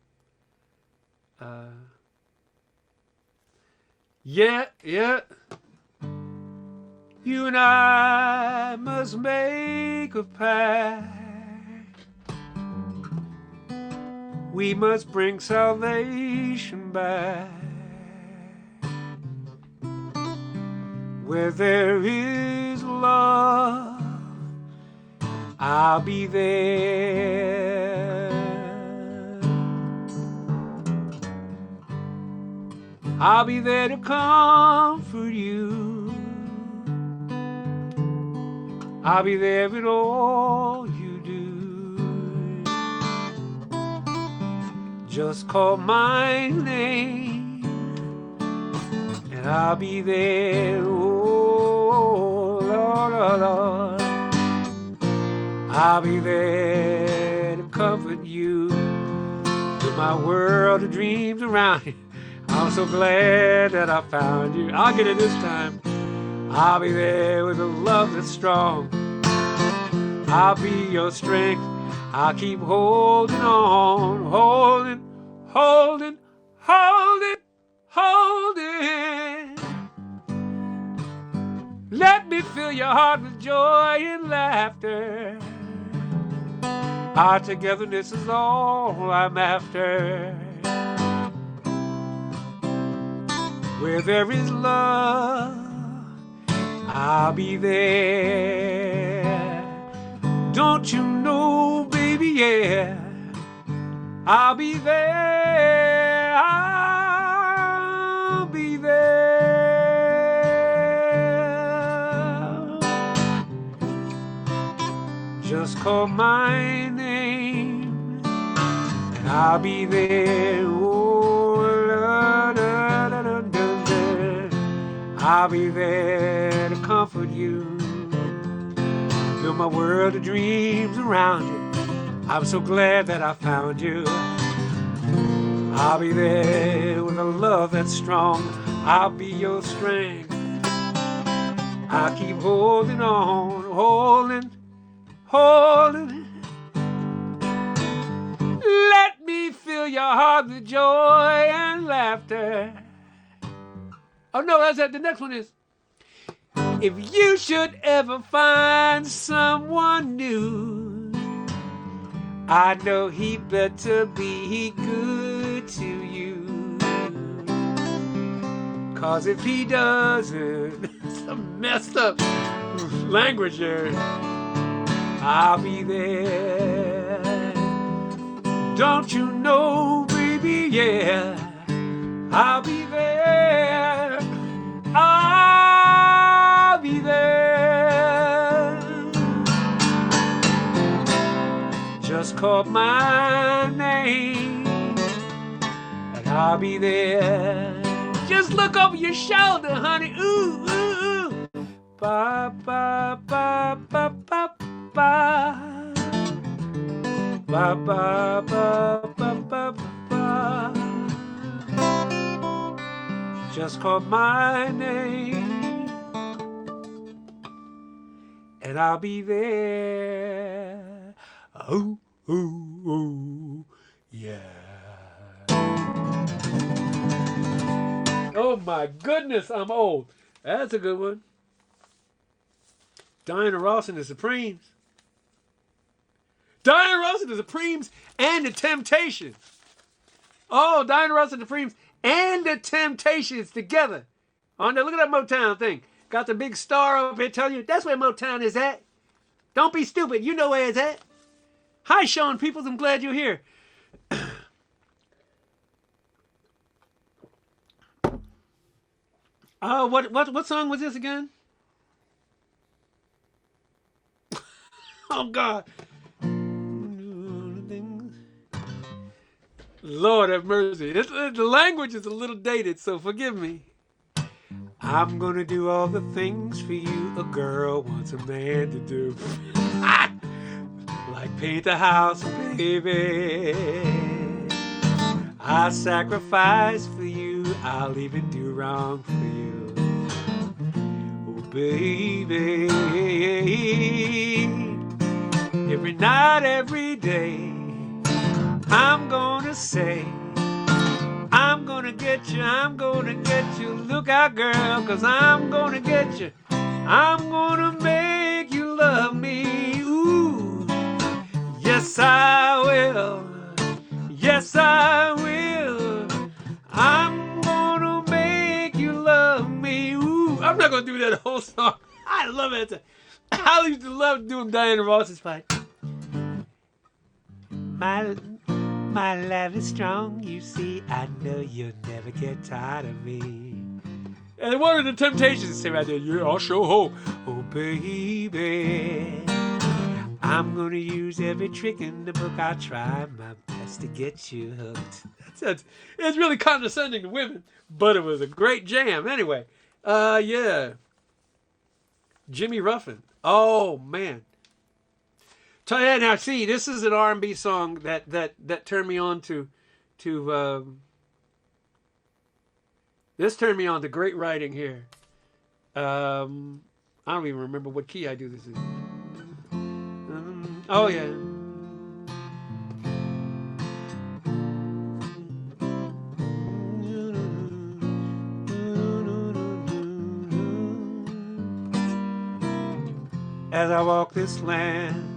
Yeah. You and I must make a pact. We must bring salvation back. Where there is love, I'll be there. I'll be there to comfort you. I'll be there in all you do. Just call my name and I'll be there. Oh, Lord, Lord, Lord. I'll be there to comfort you. With my world of dreams around you. I'm so glad that I found you. I'll get it this time. I'll be there with a love that's strong. I'll be your strength. I'll keep holding on, holding, holding, holding, holding. Let me fill your heart with joy and laughter. Our togetherness is all I'm after. Where there is love, I'll be there. Don't you know, baby, yeah, I'll be there. I'll be there. Just call my name and I'll be there. Oh, la, da, da, da, da, da. I'll be there to comfort you. Build my world of dreams around you. I'm so glad that I found you. I'll be there with a love that's strong. I'll be your strength. I'll keep holding on, holding, holding. Let me fill your heart with joy and laughter. Oh no, that's it. The next one is, if you should ever find someone new, I know he better be good to you. 'Cause if he doesn't, some messed up language there, I'll be there. Don't you know, baby, yeah, I'll be there. I'll be there. Just call my name and I'll be there. Just look over your shoulder, honey. Ooh, ooh, ooh. Ba, ba, ba, ba, ba, ba. Ba, ba, ba, ba, ba, ba. Just call my name and I'll be there. Ooh, ooh, ooh, yeah. Oh my goodness, I'm old. That's a good one. Diana Ross and the Supremes. Diana Ross and the Supremes and the Temptations. Oh, Diana Ross and the Supremes and the Temptations together. Oh, now look at that Motown thing. Got the big star over here telling you that's where Motown is at. Don't be stupid. You know where it's at. Hi, Sean Peoples. I'm glad you're here. Oh, what song was this again? Oh, God. Lord have mercy. The language is a little dated, so forgive me. I'm gonna do all the things for you a girl wants a man to do. Like paint the house, baby. I'll sacrifice for you. I'll even do wrong for you. Oh, baby. Every night, every day, I'm gonna say, I'm gonna get you, I'm gonna get you. Look out, girl, 'cause I'm gonna get you. I'm gonna make you love me. Ooh, yes I will. Yes I will. I'm gonna make you love me. Ooh, I'm not gonna do that whole song. I love it. I used to love doing Diana Ross's part. My love is strong, you see. I know you'll never get tired of me. And one of the Temptations say right there, yeah, I'll show ho. Oh, baby, I'm gonna use every trick in the book. I'll try my best to get you hooked. It's really condescending to women, but it was a great jam. Anyway, yeah. Jimmy Ruffin. Oh, man. So yeah, now see, this is an R&B song that turned me on to this turned me on to great writing here. I don't even remember what key I do this in. Oh yeah. As I walk this land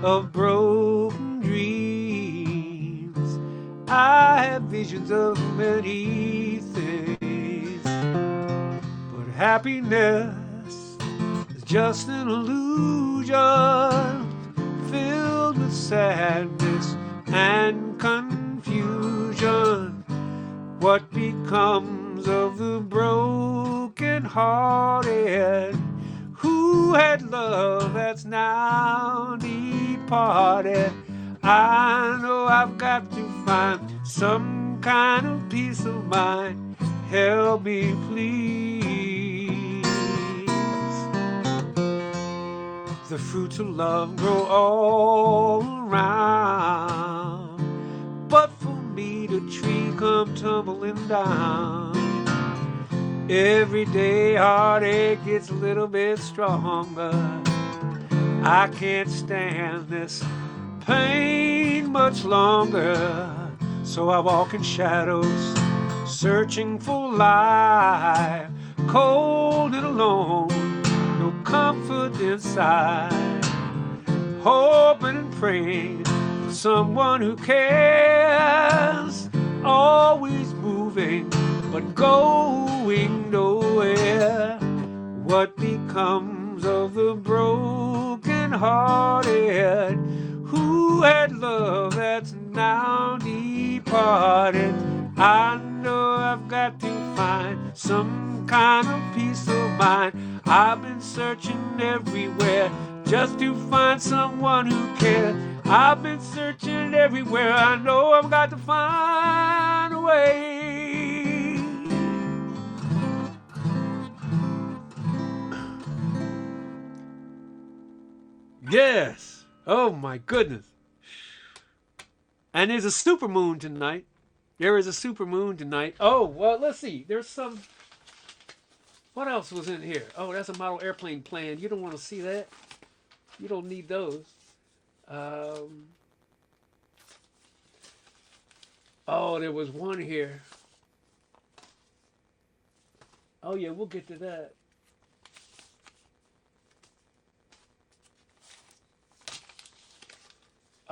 of broken dreams, I have visions of many things, but happiness is just an illusion filled with sadness and confusion. What becomes of the broken hearted who had love that's now departed? I know I've got to find some kind of peace of mind. Help me, please. The fruits of love grow all around, but for me the tree come tumbling down. Every day heartache gets a little bit stronger. I can't stand this pain much longer, so I walk in shadows, searching for life, cold and alone, no comfort inside, hoping and praying for someone who cares, always moving but going nowhere. What becomes of the broken hearted who had love that's now departed? I know I've got to find some kind of peace of mind. I've been searching everywhere just to find someone who cares. I've been searching everywhere. I know I've got to find a way. Yes. Oh my goodness. And there's a supermoon tonight. There is a supermoon tonight. Oh, well, let's see. There's some... What else was in here? Oh, that's a model airplane plan. You don't want to see that. You don't need those. Oh, there was one here. Oh, yeah, we'll get to that.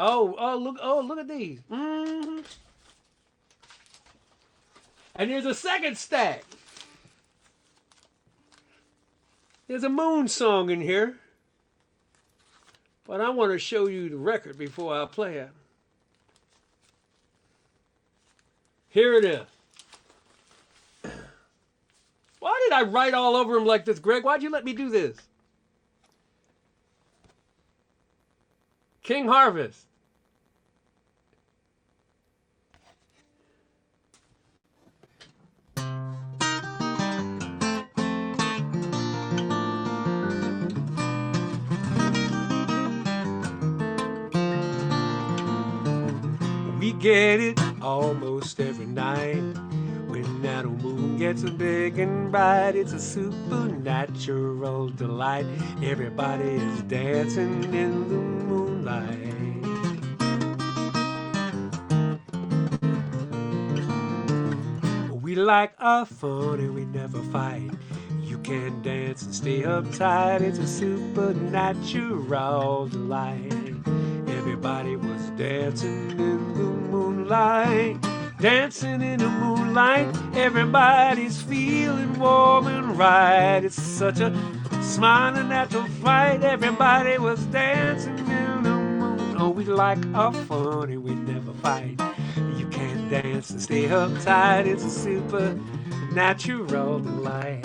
Oh, look at these. Mm-hmm. And there's a second stack. There's a moon song in here. But I want to show you the record before I play it. Here it is. Why did I write all over him like this, Greg? Why'd you let me do this? King Harvest. We get it almost every night. When that old moon gets big and bright, it's a supernatural delight. Everybody is dancing in the moonlight. We like our fun and we never fight. You can dance and stay uptight. It's a supernatural delight. Everybody was dancing in the moonlight. Dancing in the moonlight, everybody's feeling warm and right. It's such a smiling natural fight. Everybody was dancing in the moon. Oh, we like our fun and we never fight. You can dance and stay uptight. It's a supernatural delight.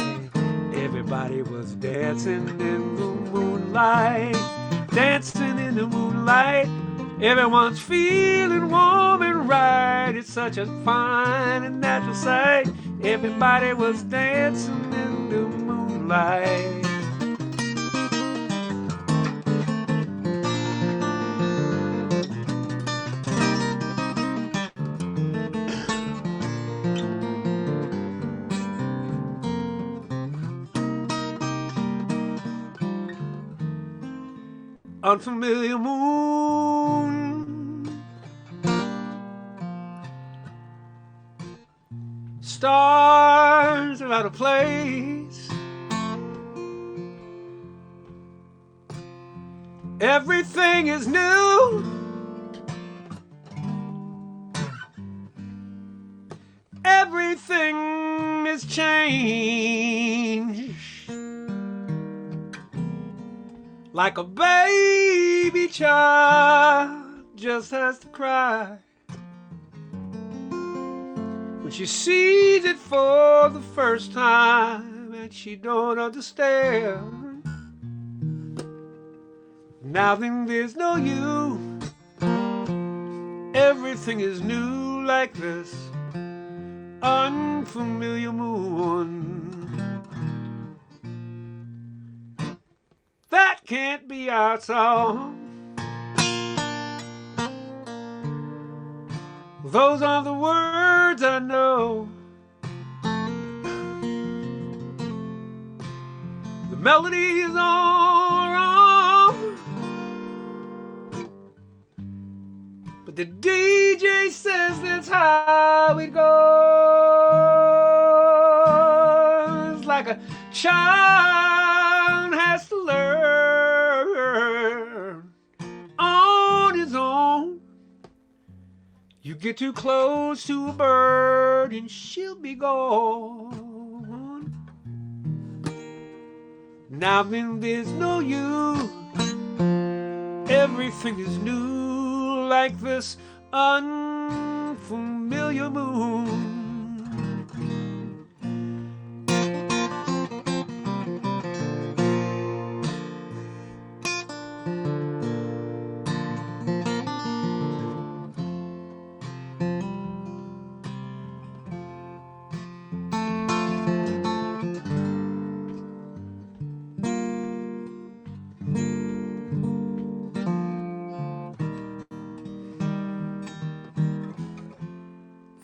Everybody was dancing in the moonlight. Dancing in the moonlight. Everyone's feeling warm and right. It's such a fine and natural sight. Everybody was dancing in the moonlight. unfamiliar moon. Stars are out of place. Everything is new. Everything is changed. Like a baby child just has to cry when she sees it for the first time and she don't understand. Now then there's no you. Everything is new like this unfamiliar moon. That can't be our song. Those are the words I know. The melody is all wrong, but the DJ says that's how it goes. Like a child has to learn on his own. You get too close to a bird and she'll be gone. Now then there's no you. Everything is new like this unfamiliar moon.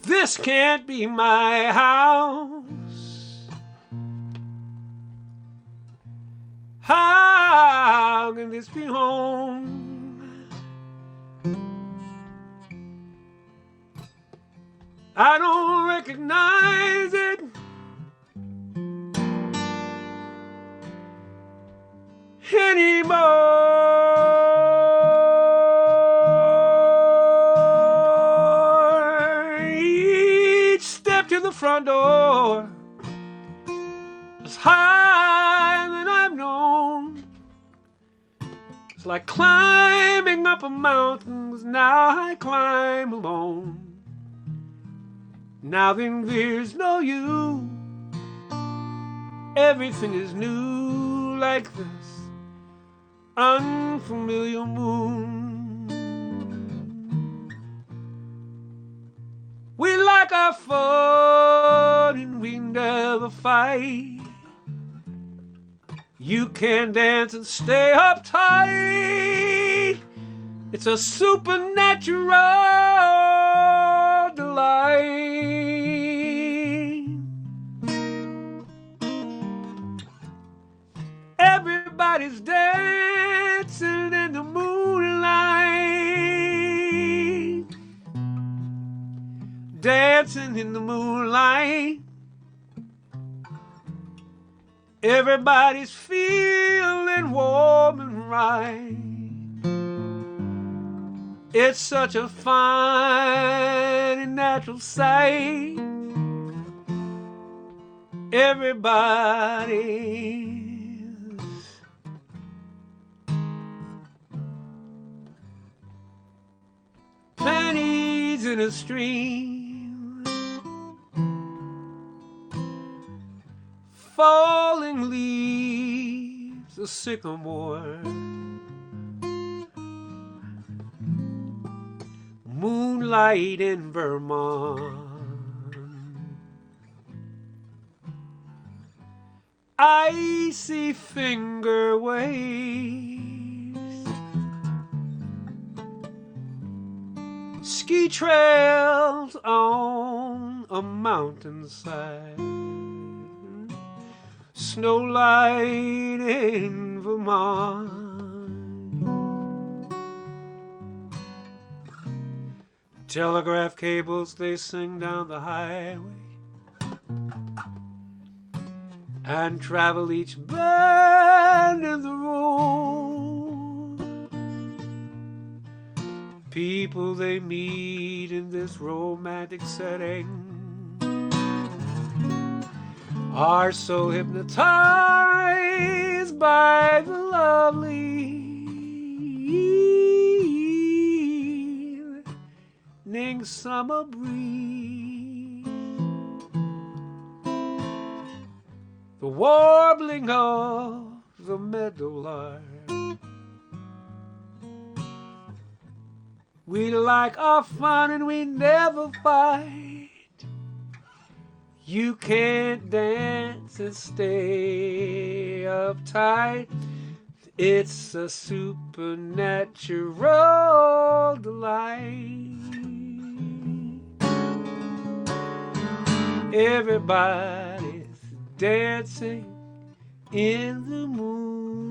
This can't be my house. How can this be home? I don't recognize it. Anymore. Each step to the front door is higher than I've known. It's like climbing up a mountain, 'cause now I climb alone. Now then there's no you. Everything is new like this unfamiliar moon. We like our fun and we never fight. You can dance and stay uptight. It's a supernatural delight. Everybody's dancing in the moonlight. Dancing in the moonlight. Everybody's feeling warm and right. It's such a fine and natural sight. Everybody's pennies in a stream, falling leaves, a sycamore, moonlight in Vermont. Icy finger waves, ski trails on a mountainside, snowlight in Vermont. telegraph cables, they sing down the highway and travel each bend in the road. People they meet in this romantic setting are so hypnotized by the lovely evening summer breeze, the warbling of the meadowlark. We like our fun and we never fight. You can't dance and stay uptight. It's a supernatural delight. Everybody's dancing in the moonlight.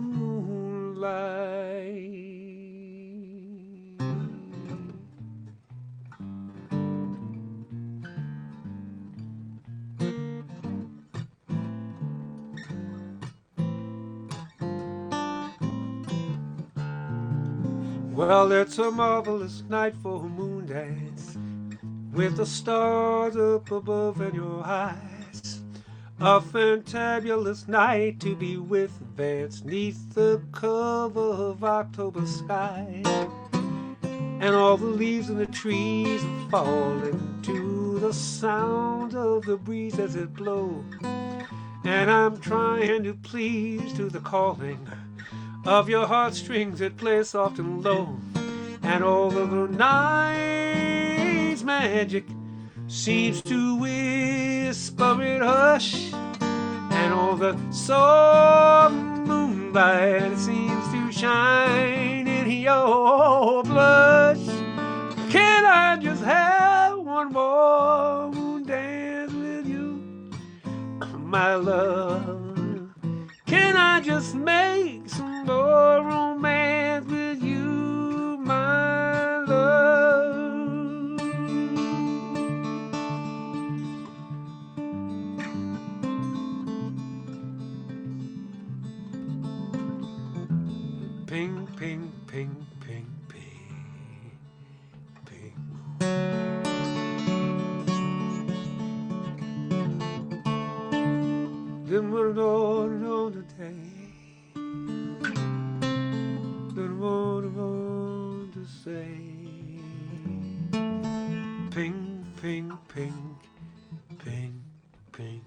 Well, it's a marvelous night for a moon dance, with the stars up above in your eyes. A fantabulous night to be with Vance 'neath the cover of October skies. And all the leaves in the trees are falling to the sound of the breeze as it blows. And I'm trying to please to the calling of your heartstrings that play soft and low. And all of the night's magic seems to whisper in hush, and all the soft moonlight seems to shine in your blush. Can I just have one more moon dance with you, my love? Can I just make some more romance with you, my love? Ping, ping, ping, ping, ping, ping. Then we're going on today. Then what I want to say. Ping, ping, ping, ping, ping.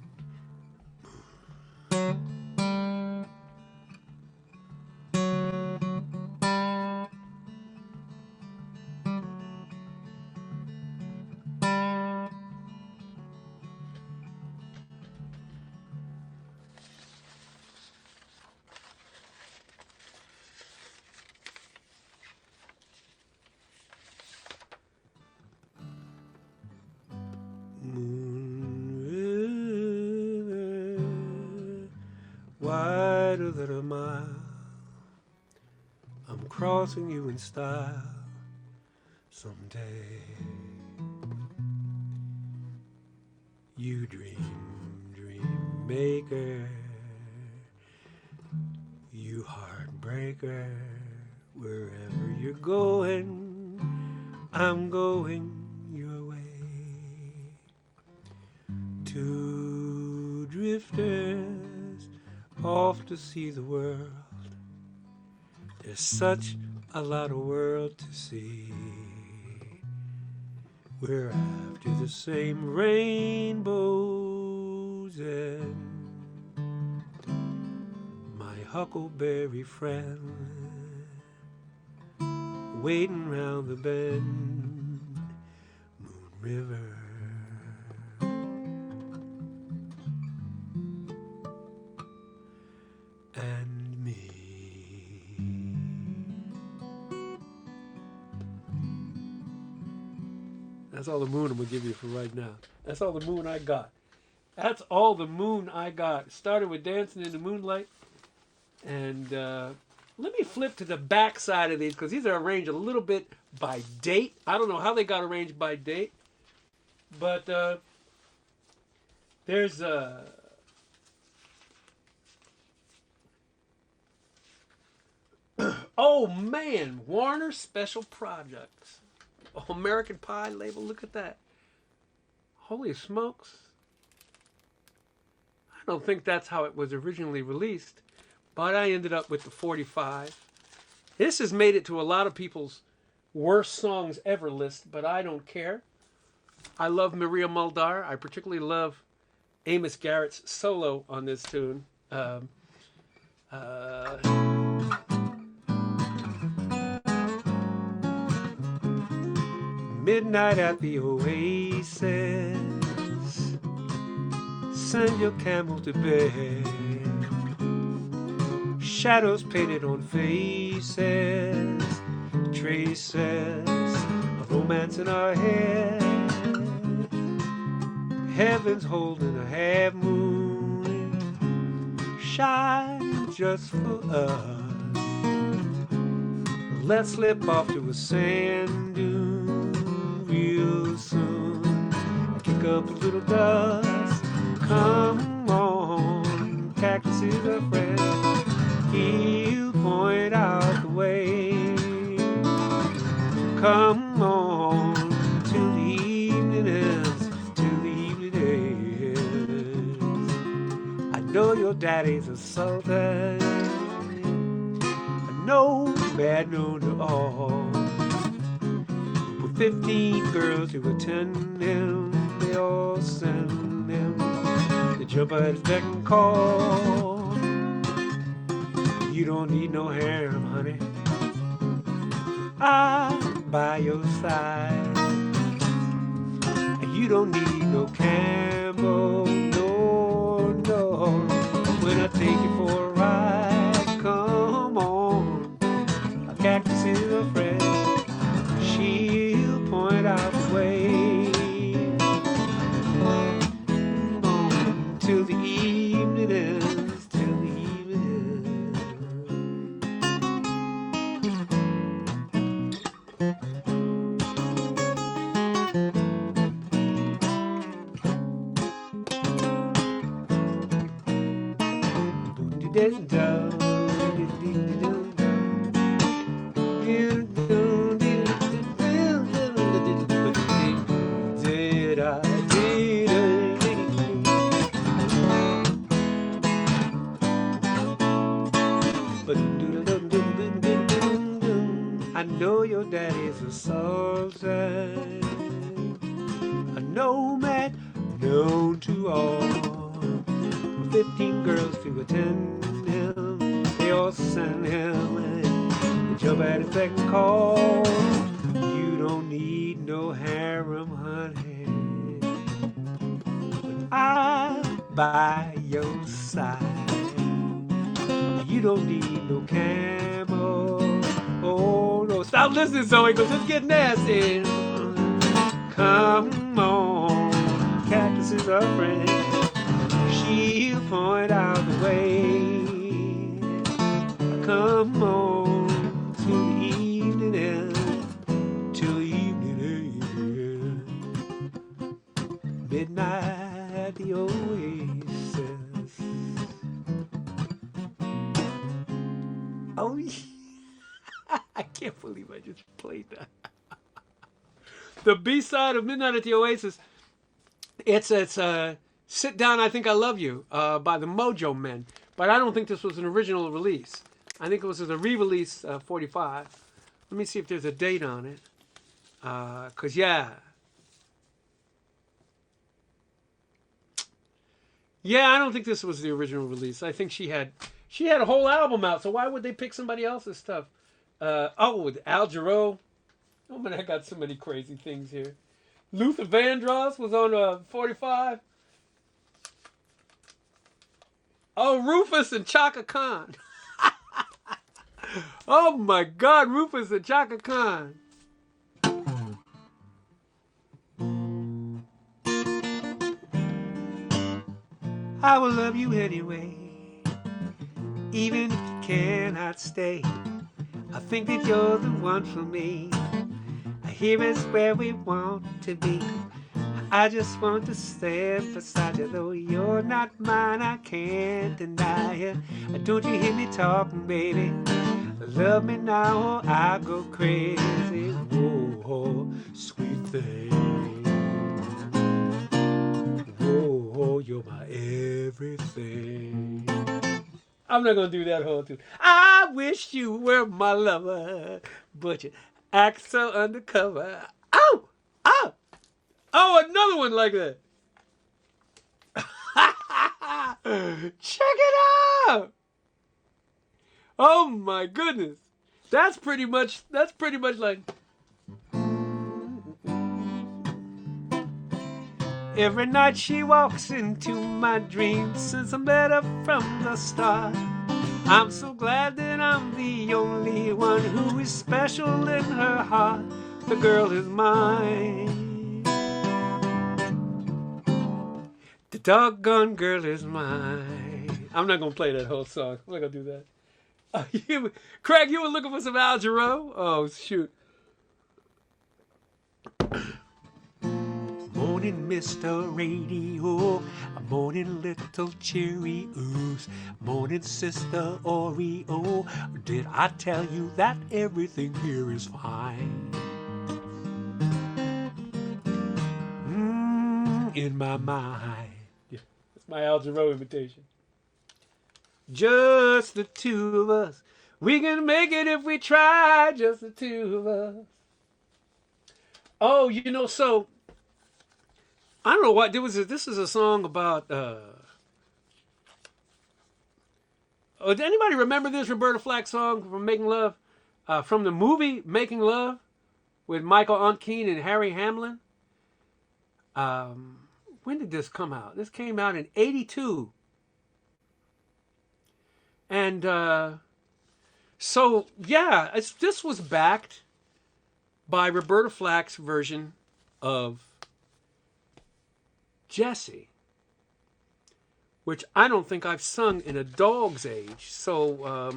Wider than a mile, I'm crossing you in style someday. You dream maker, you heartbreaker. Wherever you're going, I'm going your way. Two drifters off to see the world. There's such a lot of world to see. We're after the same rainbows, and my huckleberry friend waiting round the bend, Moon River. And me. That's all the moon I'm gonna give you for right now. That's all the moon I got. That's all the moon I got. Started with dancing in the moonlight, and Let me flip to the back side of these because these are arranged a little bit by date. I don't know how they got arranged by date, but there's oh man, Warner Special Projects, American Pie label. Look at that! Holy smokes! I don't think that's how it was originally released, but I ended up with the 45. This has made it to a lot of people's worst songs ever list, but I don't care. I love Maria Muldaur. I particularly love Amos Garrett's solo on this tune. Midnight at the Oasis, send your camel to bed. Shadows painted on faces, traces of romance in our head. Heaven's holding a half moon, shine just for us. Let's slip off to a sand dune real soon. Kick up a little dust, come on, cactus is a friend. He'll point out the way. Come on, till the evening ends, till the evening ends. I know your daddy's a sultan, a nomad known to all. With 15 girls who attend him, they all send him. They jump at his beck and call. You don't need no harem, honey. I'm by your side. You don't need no Campbell, no, no. When I take you for a ride, come on. A cactus is a friend. She'll point out the way. Come on, till the evening ends, till the evening ends. I know your daddy's a sultan, a nomad known to all. 15 girls to attend him, they all send him, and they jump at his beck and call. You don't need no harem, honey, but I'm by your side. You don't need no camel. Oh no, stop listening, Zoe, because it's getting nasty. Come on, cactus is a friend. She'll point out the way. Come on, till the evening ends, till the evening ends. Midnight at the Oasis. Oh, yeah. I can't believe I just played that. The B-side of Midnight at the Oasis. It's Sit Down, I Think I Love You by the Mojo Men. But I don't think this was an original release. I think it was a re-release 45. Let me see if there's a date on it. Because, yeah. Yeah, I don't think this was the original release. I think she had a whole album out, so why would they pick somebody else's stuff? With Al Jarreau. Oh man, I got so many crazy things here. Luther Vandross was on 45. Oh, Rufus and Chaka Khan. Oh my God, Rufus and Chaka Khan. I will love you anyway, Even if you cannot stay, I think that you're the one for me. Here is where we want to be. I just want to stand beside you. Though you're not mine, I can't deny you. Don't you hear me talking, baby? Love me now or I'll go crazy. Whoa, sweet thing. Whoa, you're my everything. I'm not gonna do that whole tune. I wish you were my lover, but you act so undercover. Oh, oh, oh, another one like that. Check it out. Oh my goodness. That's pretty much like every night she walks into my dreams since I met her from the start. I'm so glad that I'm the only one who is special in her heart. The girl is mine. The doggone girl is mine. I'm not going to play that whole song. I'm not going to do that. Craig, you were looking for some Al Jarreau? Oh, shoot. Morning, Mr. Radio. Morning, little Cheerios. Morning, Sister Oreo. Did I tell you that everything here is fine? In my mind. Yeah, that's my Al Jarreau invitation. Just the two of us. We can make it if we try. Just the two of us. Oh, you know, so I don't know what this is a song about. Did anybody remember this Roberta Flack song from Making Love, from the movie Making Love, with Michael Ontkean and Harry Hamlin? When did this come out? This came out in '82. And so, yeah, this was backed by Roberta Flack's version of Jessie, which I don't think I've sung in a dog's age. So,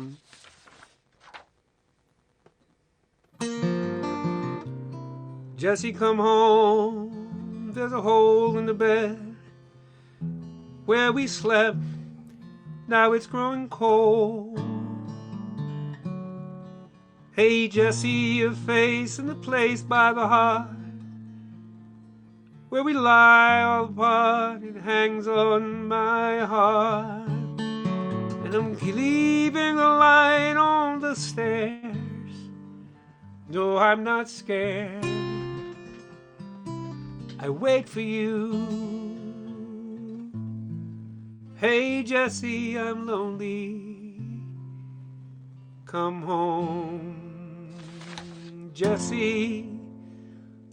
Jessie, come home. There's a hole in the bed where we slept. Now it's growing cold. Hey, Jessie, your face in the place by the heart where we lie all apart. It hangs on my heart. And I'm leaving the light on the stairs. No, I'm not scared. I wait for you. Hey, Jessie, I'm lonely. Come home. Jessie,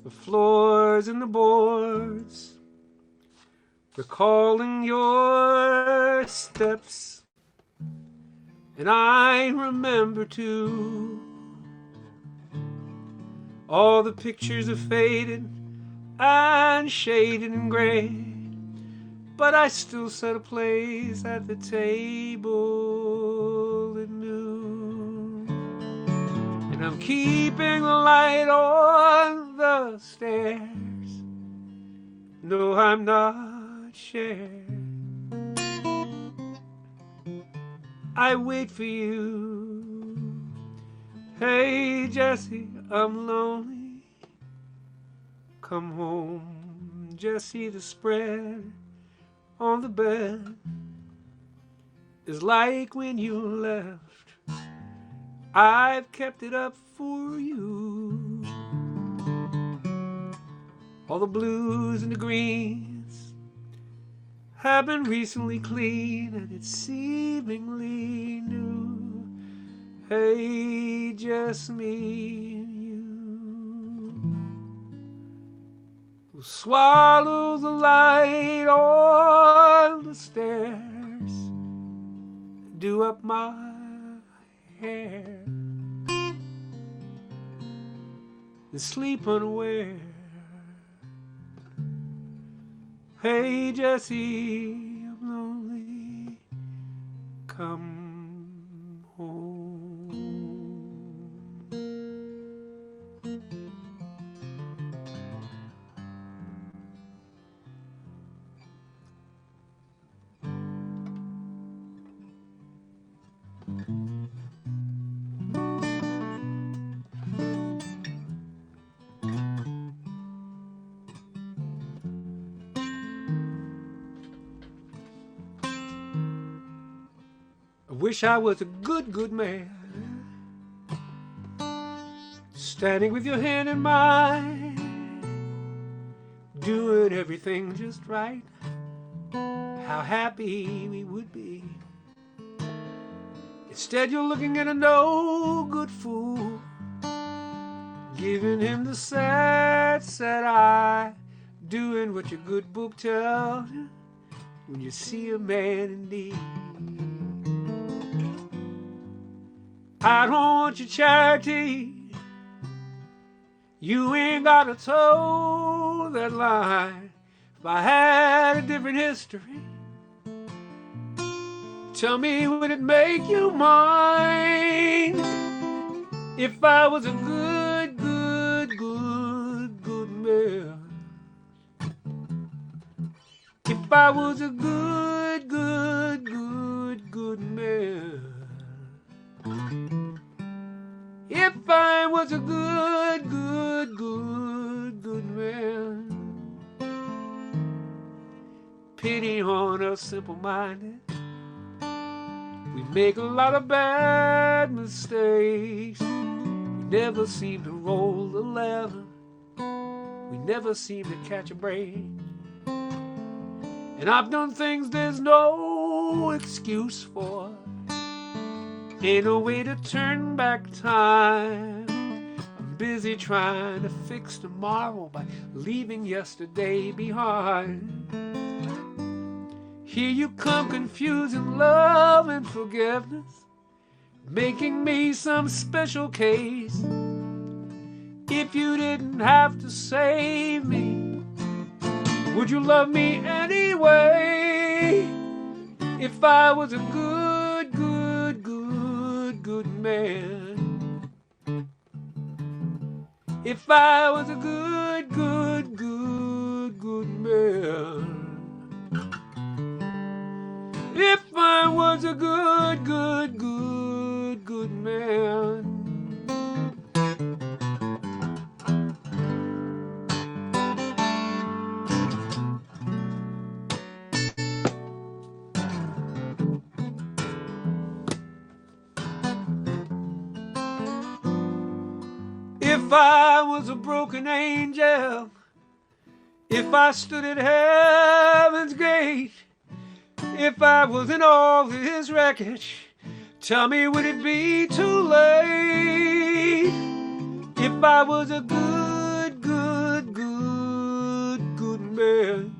the floors and the boards, recalling your steps. And I remember too, all the pictures are faded and shaded and gray. But I still set a place at the table at noon. And I'm keeping the light on the stairs. No, I'm not scared. I wait for you. Hey, Jessie, I'm lonely. Come home, Jessie, the spread on the bed is like when you left. I've kept it up for you. All the blues and the greens have been recently cleaned, and it's seemingly new. Hey, just me and you. We'll swallow the light on the stairs, do up my hair, and sleep unaware. Hey, Jessie, I'm lonely. Come I wish I was a good, good man, standing with your hand in mine, doing everything just right. How happy we would be. Instead you're looking at a no good fool, giving him the sad, sad eye, doing what your good book tells you when you see a man in need. I don't want your charity. You ain't got to toe that line. If I had a different history, tell me, would it make you mine? If I was a good, good, good, good man. If I was a good, good, good, good man. If I was a good, good, good, good man. Pity on us simple-minded. We make a lot of bad mistakes. We never seem to roll the lever. We never seem to catch a break. And I've done things there's no excuse for. Ain't no way to turn back time. I'm busy trying to fix tomorrow by leaving yesterday behind. Here you come confusing love and forgiveness, making me some special case. If you didn't have to save me, would you love me anyway? If I was a good, good, good, good man. If I was a good, good, good, good man. If I was a good, good, good, good man. If I was a broken angel, if I stood at heaven's gate, if I was in all his wreckage, tell me, would it be too late? If I was a good, good, good, good man.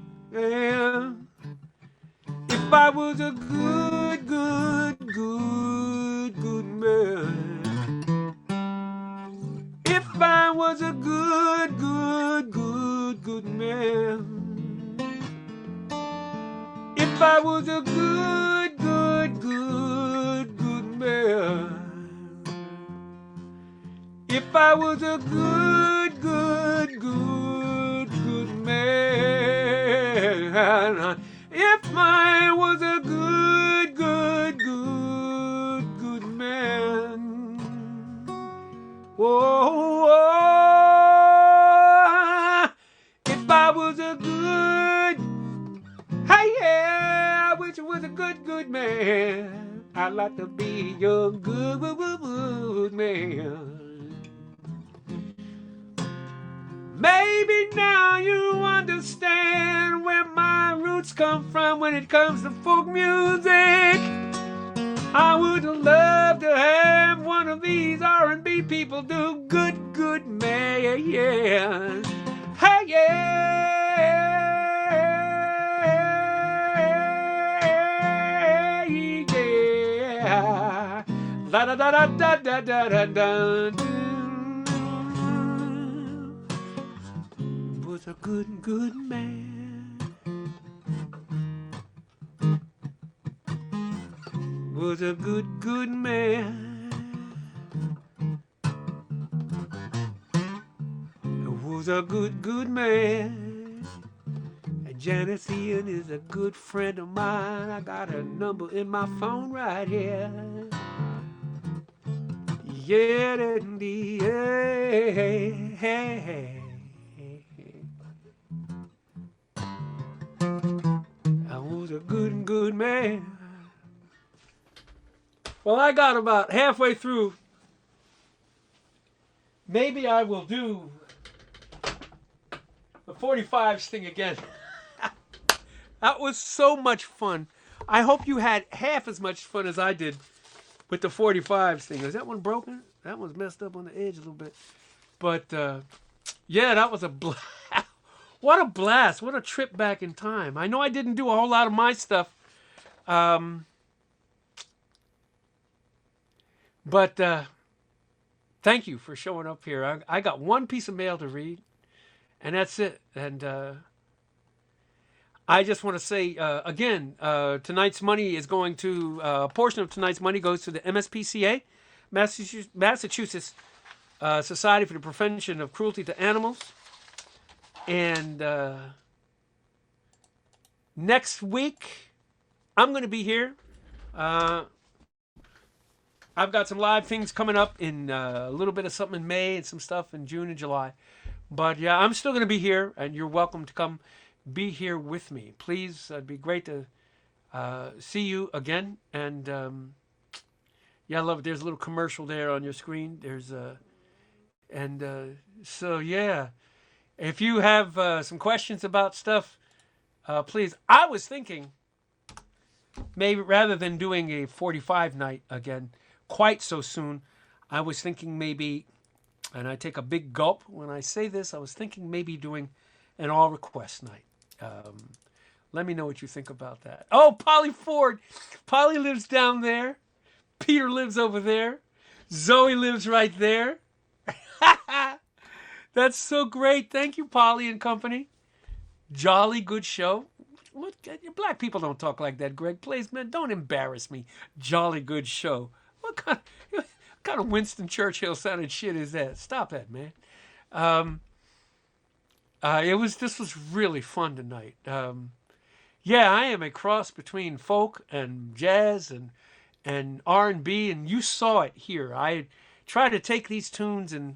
If I was a good, good, good, good man. If I was a good, good, good, good man. If I was a good, good, good, good man. If I was a good, good, good, good man. If I was a good, good, good, good man. Whoa, whoa. If I was a good, hey yeah, I wish I was a good, good man. I'd like to be your good, good, good man. Maybe now you understand where my roots come from when it comes to folk music. I would love to have one of these R&B people do good, good man. Yeah. Hey, yeah. La da da da da da da da da. Was a good, good man. Was a good, good man. Was a good, good man. Janice Ian is a good friend of mine. I got her number in my phone right here. Yeah, indeed. Hey, hey, hey. I was a good man. Well, I got about halfway through. Maybe I will do the 45's thing again. That was so much fun. I hope you had half as much fun as I did with the 45's thing. Is that one broken? That one's messed up on the edge a little bit. But yeah, that was a blast. What a blast. What a trip back in time. I know I didn't do a whole lot of my stuff. But thank you for showing up here. I got one piece of mail to read, and that's it. And I just want to say, again, tonight's money is going to, a portion of tonight's money goes to the MSPCA, Massachusetts Society for the Prevention of Cruelty to Animals. And next week, I'm going to be here. I've got some live things coming up in a little bit of something in May and some stuff in June and July. But yeah, I'm still going to be here, and you're welcome to come be here with me. Please, it'd be great to see you again. And yeah, I love it. There's a little commercial there on your screen. There's so yeah, if you have some questions about stuff, please. I was thinking maybe rather than doing a 45 night again quite so soon, I was thinking maybe, and I take a big gulp when I say this, I was thinking maybe doing an all request night. Let me know what you think about that. Oh, Polly Ford. Polly lives down there. Peter lives over there. Zoe lives right there. That's so great. Thank you, Polly and company. Jolly good show. What? Black people don't talk like that, Greg. Please, man, don't embarrass me. Jolly good show. What kind of Winston Churchill sounded shit is that? Stop that, man. This was really fun tonight. Yeah, I am a cross between folk and jazz and R&B, and you saw it here. I try to take these tunes and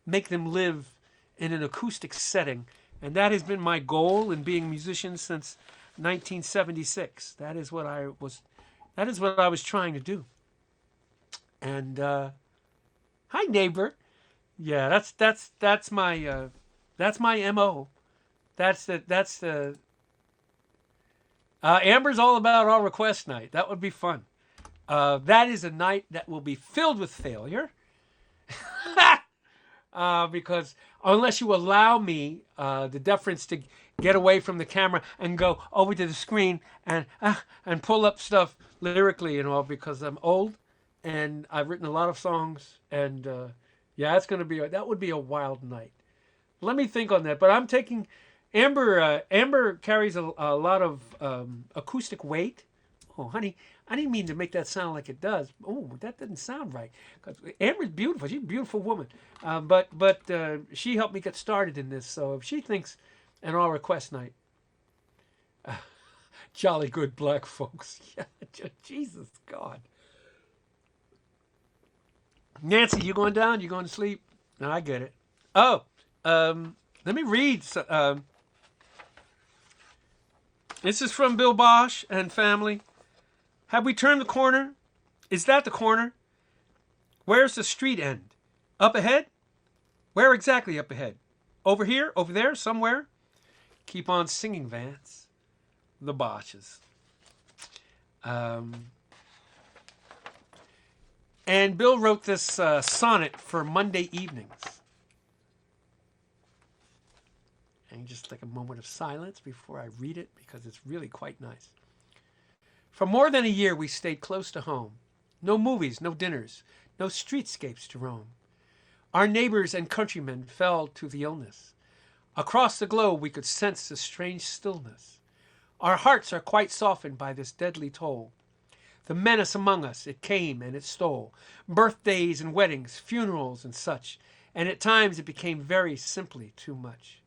make them live in an acoustic setting, and that has been my goal in being a musician since 1976. That is what I was trying to do. And hi, neighbor. Yeah, that's my MO. That's the Amber's all about all request night. That would be fun. That is a night that will be filled with failure. Because unless you allow me the deference to get away from the camera and go over to the screen and pull up stuff lyrically and all, because I'm old and I've written a lot of songs, and yeah, that would be a wild night. Let me think on that. But I'm taking Amber carries a lot of acoustic weight. Oh, honey, I didn't mean to make that sound like it does. Oh, that didn't sound right. Amber's beautiful. She's a beautiful woman. But she helped me get started in this. So if she thinks an all request night, jolly good black folks. Yeah, Jesus God. Nancy, you going down? You going to sleep? No, I get it. Oh, let me read. This is from Bill Bosch and family. Have we turned the corner? Is that the corner? Where's the street end? Up ahead? Where exactly up ahead? Over here? Over there? Somewhere? Keep on singing, Vance. The Bosches. And Bill wrote this sonnet for Monday evenings. And just take a moment of silence before I read it, because it's really quite nice. For more than a year, we stayed close to home. No movies, no dinners, no streetscapes to roam. Our neighbors and countrymen fell to the illness. Across the globe, we could sense the strange stillness. Our hearts are quite softened by this deadly toll. The menace among us, it came and it stole. Birthdays and weddings, funerals and such. And at times it became very simply too much.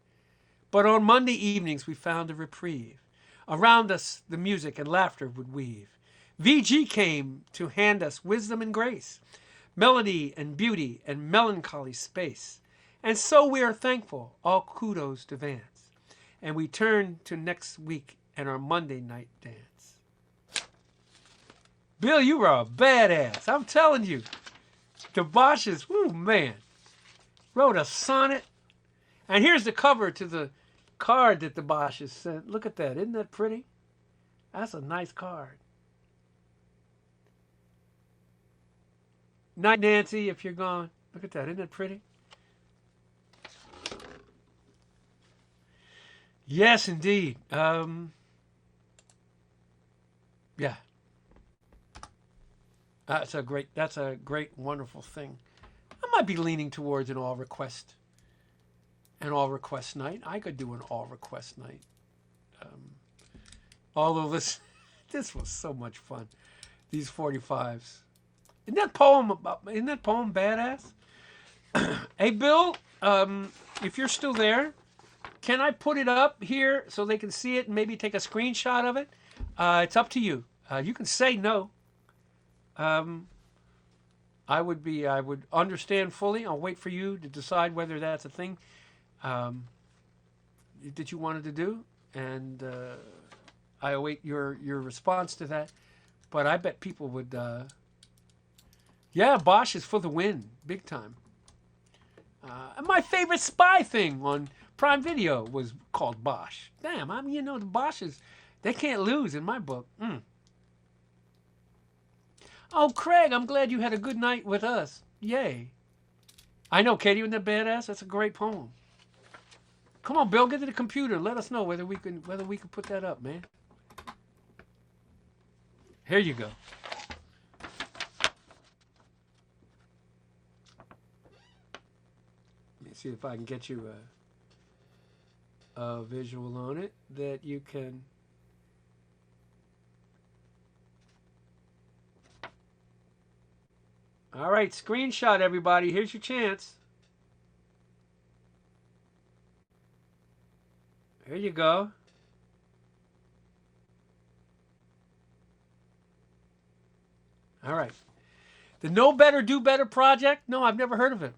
But on Monday evenings we found a reprieve. Around us the music and laughter would weave. VG came to hand us wisdom and grace. melody and beauty and melancholy space. And so we are thankful. All kudos to Vance. And we turn to next week and our Monday night dance. Bill, you are a badass. I'm telling you. The Bosches, woo, man, wrote a sonnet. And here's the cover to the card that the Bosches sent. Look at that. Isn't that pretty? That's a nice card. Night, Nancy, if you're gone. Look at that. Isn't that pretty? Yes, indeed. Yeah. That's a great, wonderful thing. I might be leaning towards an all request night. I could do an all request night. Although this was so much fun. These 45s. Isn't that poem badass? Hey, Bill, if you're still there, can I put it up here so they can see it and maybe take a screenshot of it? It's up to you. You can say no. I would understand fully. I'll wait for you to decide whether that's a thing that you wanted to do, and I await your response to that. But I bet people would. Yeah, Bosch is for the win, big time. And my favorite spy thing on Prime Video was called Bosch. Damn, I mean, the Bosches, they can't lose in my book. Oh, Craig, I'm glad you had a good night with us. Yay. I know, Katie, wasn't that badass? That's a great poem. Come on, Bill, get to the computer and let us know whether we can put that up, man. Here you go. Let me see if I can get you a visual on it that you can... All right, screenshot, everybody. Here's your chance. There you go. All right. The Know Better, Do Better project? No, I've never heard of it.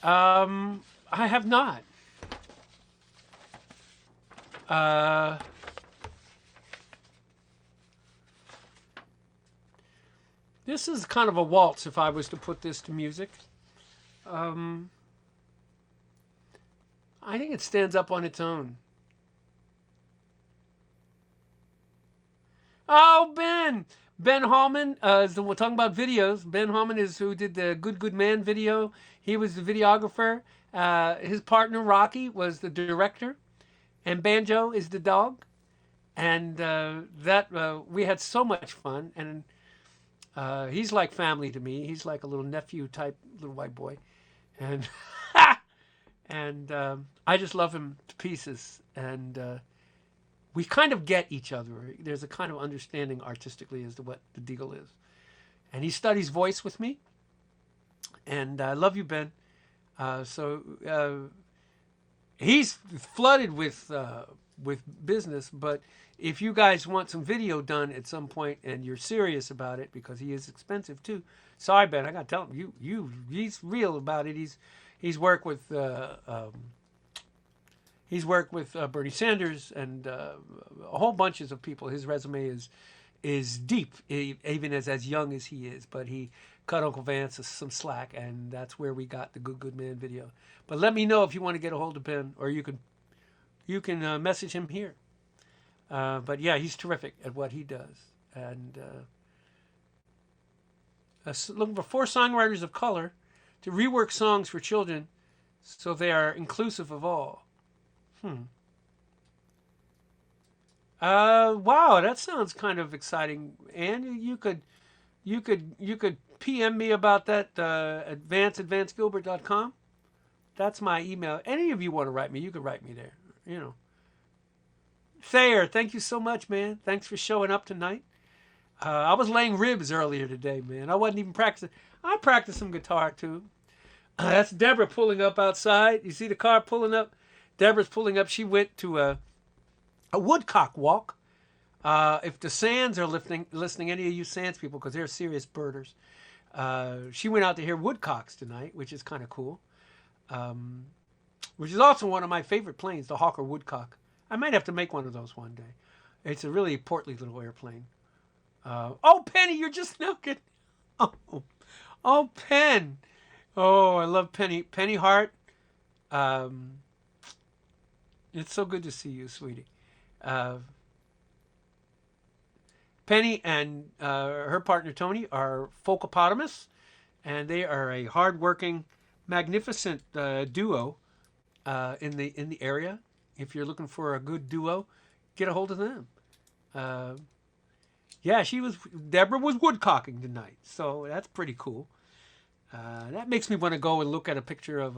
I have not. This is kind of a waltz if I was to put this to music. I think it stands up on its own. Oh, Ben! Ben Hallman, we're talking about videos. Ben Hallman is who did the Good Man video. He was the videographer. His partner, Rocky, was the director. And Banjo is the dog. And we had so much fun. And he's like family to me. He's like a little nephew type little white boy. And and I just love him to pieces. And we kind of get each other. There's a kind of understanding artistically as to what the deal is. And he studies voice with me. And I love you, Ben. He's flooded with business, but if you guys want some video done at some point and you're serious about it, because he is expensive too. Sorry, Ben, I gotta tell him he's real about it. He's worked with Bernie Sanders and a whole bunches of people. His resume is deep, even as young as he is. But he cut Uncle Vance some slack, and that's where we got the Good Man video. But let me know if you want to get a hold of Ben, or you can message him here. But yeah, he's terrific at what he does. And looking for 4 songwriters of color to rework songs for children so they are inclusive of all. Wow, that sounds kind of exciting. And you could PM me about that at Vance'sMondayNightAcousticPajamaParty. That's my email. Any of you want to write me, you can write me there. Thayer, thank you so much, man. Thanks for showing up tonight. I was laying ribs earlier today, man. I wasn't even practicing. I practiced some guitar too. That's Deborah pulling up outside. You see the car pulling up? Deborah's pulling up. She went to a woodcock walk If the Sands are listening, any of you Sands people, because they're serious birders, she went out to hear woodcocks tonight, which is kind of cool. Which is also one of my favorite planes, the Hawker Woodcock. I might have to make one of those one day. It's a really portly little airplane. Oh, Penny, you're just now getting... Oh, Pen. Oh, I love Penny. Penny Hart. It's so good to see you, sweetie. Penny and her partner Tony are Folkopotamus, and they are a hardworking, magnificent duo in the area. If you're looking for a good duo, get a hold of them. Yeah, Deborah was woodcocking tonight, so that's pretty cool. That makes me want to go and look at a picture of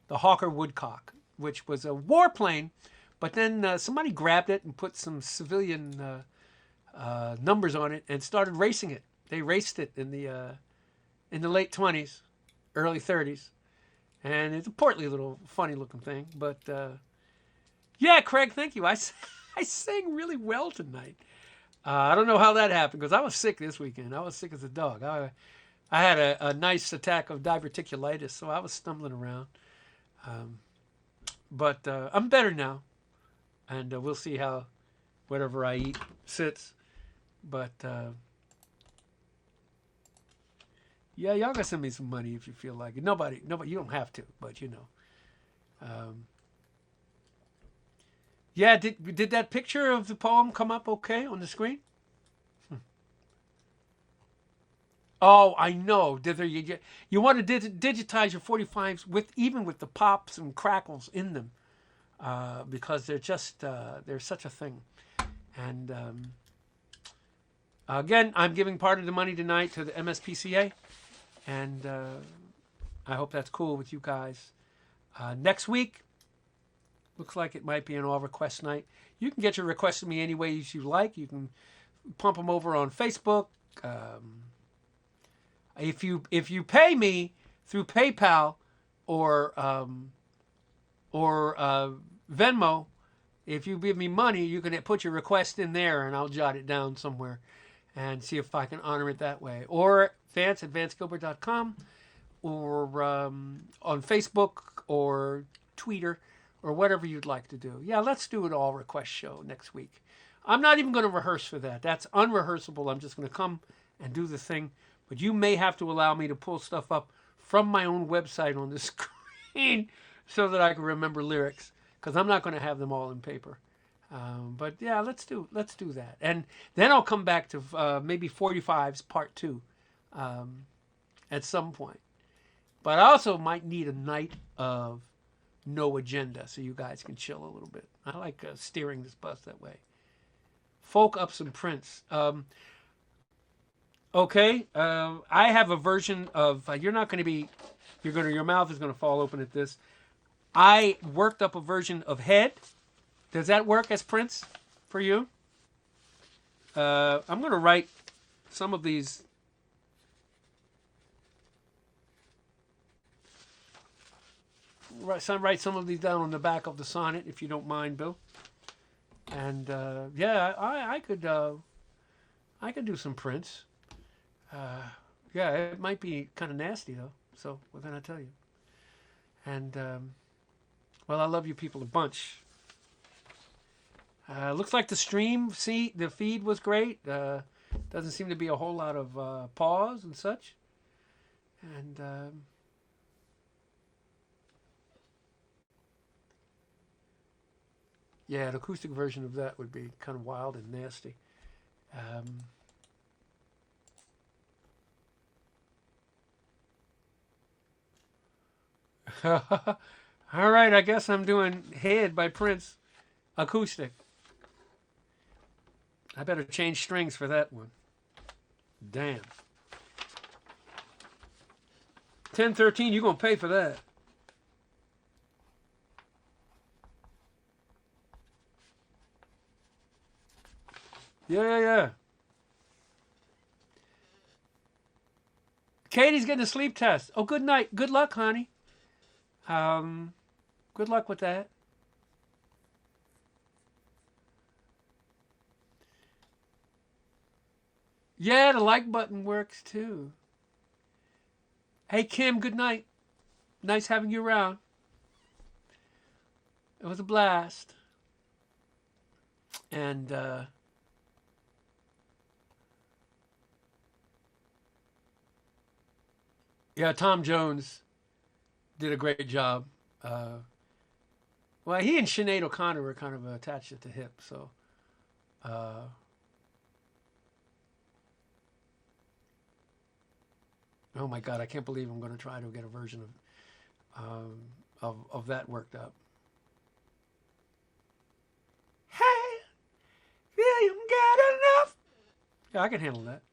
the Hawker Woodcock, which was a warplane, but then somebody grabbed it and put some civilian numbers on it and started racing it. They raced it in the late 20s, early 30s, and it's a portly little funny looking thing. But yeah, Craig, thank you. I sang really well tonight. I don't know how that happened because I was sick this weekend. I was sick as a dog. I had a nice attack of diverticulitis, so I was stumbling around. But I'm better now, and we'll see how whatever I eat sits. But yeah, y'all gotta send me some money if you feel like it. Nobody, you don't have to, but you know. Yeah, did that picture of the poem come up okay on the screen? Oh, I know. You want to digitize your 45s even with the pops and crackles in them, because they're such a thing. And again, I'm giving part of the money tonight to the MSPCA, and I hope that's cool with you guys. Next week, looks like it might be an all request night. You can get your requests to me any ways you like. You can pump them over on Facebook. If you pay me through PayPal or Venmo, if you give me money, you can put your request in there, and I'll jot it down somewhere and see if I can honor it that way. Or Vance at VanceGilbert.com, or on Facebook or Twitter, or whatever you'd like to do. Yeah, let's do an all request show next week. I'm not even going to rehearse for that. That's unrehearsable. I'm just going to come and do the thing. But you may have to allow me to pull stuff up from my own website on the screen so that I can remember lyrics, because I'm not going to have them all in paper. But yeah, let's do that. And then I'll come back to maybe 45's part 2 at some point. But I also might need a night of no agenda so you guys can chill a little bit. I like steering this bus that way. Folk up some Prince. Okay, I have a version of your mouth is gonna fall open at this. I worked up a version of Head. Does that work as Prince for you? I'm gonna write some of these. Write some of these down on the back of the sonnet, if you don't mind, Bill. And yeah, I could do some Prince. Yeah, it might be kind of nasty though, so we're gonna tell you. And well, I love you people a bunch. Looks like the feed was great. Doesn't seem to be a whole lot of pause and such. And yeah, an acoustic version of that would be kind of wild and nasty. All right, I guess I'm doing Head by Prince acoustic. I better change strings for that one. Damn. 1013, you're going to pay for that. Yeah. Katie's getting a sleep test. Oh, good night. Good luck, honey. Good luck with that. Yeah, the like button works too. Hey, Kim, good night. Nice having you around. It was a blast. And yeah, Tom Jones did a great job. Well, he and Sinead O'Connor were kind of attached at the hip, so. Oh my God, I can't believe I'm going to try to get a version of that worked up. Hey, William got enough. Yeah, I can handle that.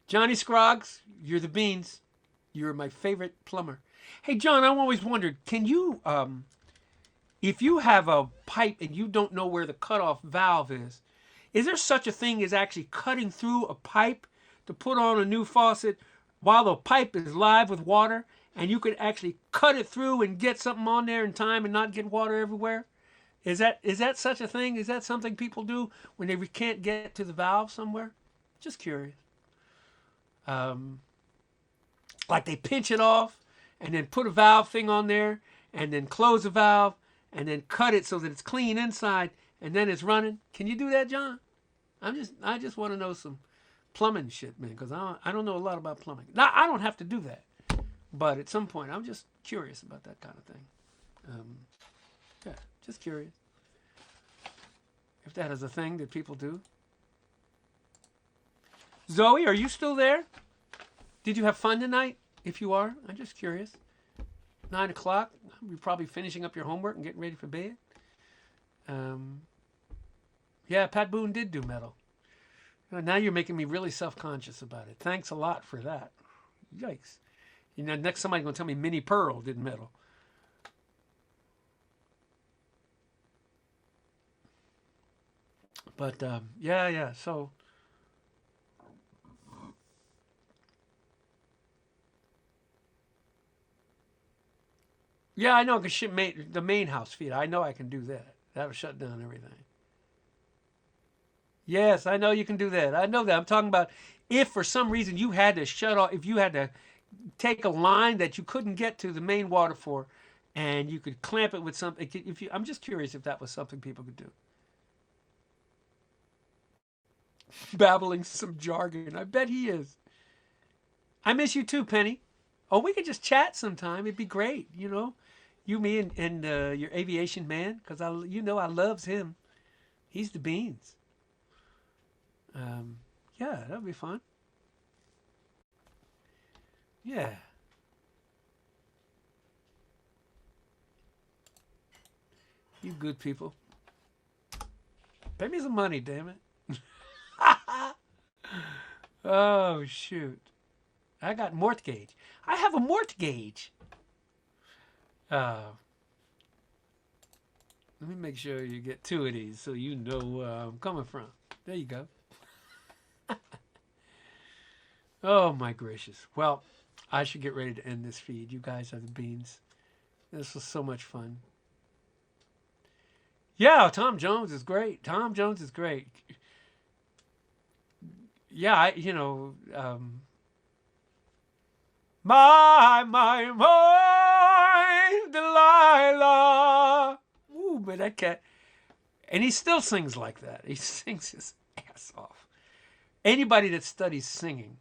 Johnny Scroggs, you're the beans. You're my favorite plumber. Hey, John, I've always wondered, can you, if you have a pipe and you don't know where the cutoff valve is there such a thing as actually cutting through a pipe to put on a new faucet while the pipe is live with water, and you could actually cut it through and get something on there in time and not get water everywhere? Is that such a thing? Is that something people do when they can't get to the valve somewhere? Just curious. Like they pinch it off and then put a valve thing on there and then close the valve and then cut it so that it's clean inside and then it's running. Can you do that, John? I just want to know some plumbing shit, man, because I don't know a lot about plumbing. Now, I don't have to do that, but at some point, I'm just curious about that kind of thing. Yeah, just curious if that is a thing that people do. Zoe, are you still there? Did you have fun tonight? If you are, I'm just curious. 9 o'clock, you're probably finishing up your homework and getting ready for bed. Yeah, Pat Boone did do metal. Now you're making me really self-conscious about it. Thanks a lot for that. Yikes. You know, next somebody's going to tell me Minnie Pearl did metal. But, yeah, so... Yeah, I know, because the main house feed. I know I can do that. That would shut down everything. Yes, I know you can do that. I know that. I'm talking about if for some reason you had to shut off, if you had to take a line that you couldn't get to the main water for, and you could clamp it with something. I'm just curious if that was something people could do. Babbling some jargon. I bet he is. I miss you too, Penny. Oh, we could just chat sometime. It'd be great, you know. You, me, and your aviation man, because I loves him. He's the beans. Yeah, that'd be fun. Yeah. You good people. Pay me some money, damn it. Oh, shoot. I got mortgage. I have a mortgage. Let me make sure you get 2 of these so you know where I'm coming from. There you go. Oh, my gracious. Well, I should get ready to end this feed. You guys are the beans. This was so much fun. Yeah, Tom Jones is great. Tom Jones is great. Yeah, my, Delilah. Ooh, but that cat. And he still sings like that. He sings his ass off. Anybody that studies singing.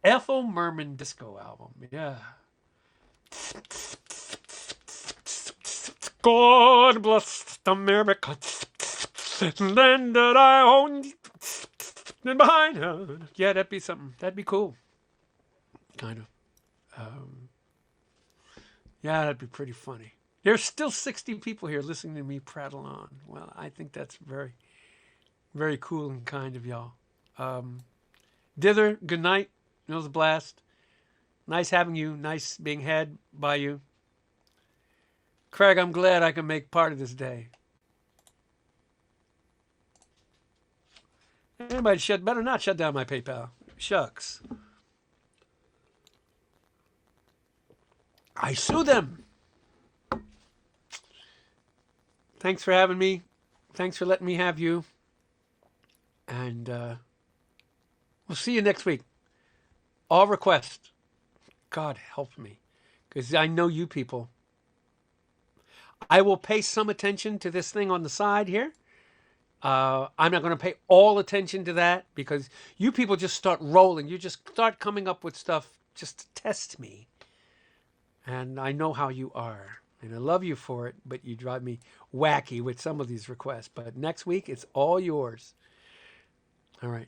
Ethel Merman disco album. Yeah. God bless America. Then that I own behind her. Yeah, that'd be something. That'd be cool. Kind of. Yeah, that'd be pretty funny. There's still 60 people here listening to me prattle on. Well, I think that's very, very cool and kind of y'all. Dither, good night. It was a blast. Nice having you. Nice being had by you. Craig, I'm glad I can make part of this day. Anybody better not shut down my PayPal. Shucks. I sue them. Thanks for having me. Thanks for letting me have you. And we'll see you next week. All requests. God help me, because I know you people. I will pay some attention to this thing on the side here. I'm not going to pay all attention to that because you people just start rolling. You just start coming up with stuff just to test me. And I know how you are. And I love you for it, but you drive me wacky with some of these requests. But next week, it's all yours. All right.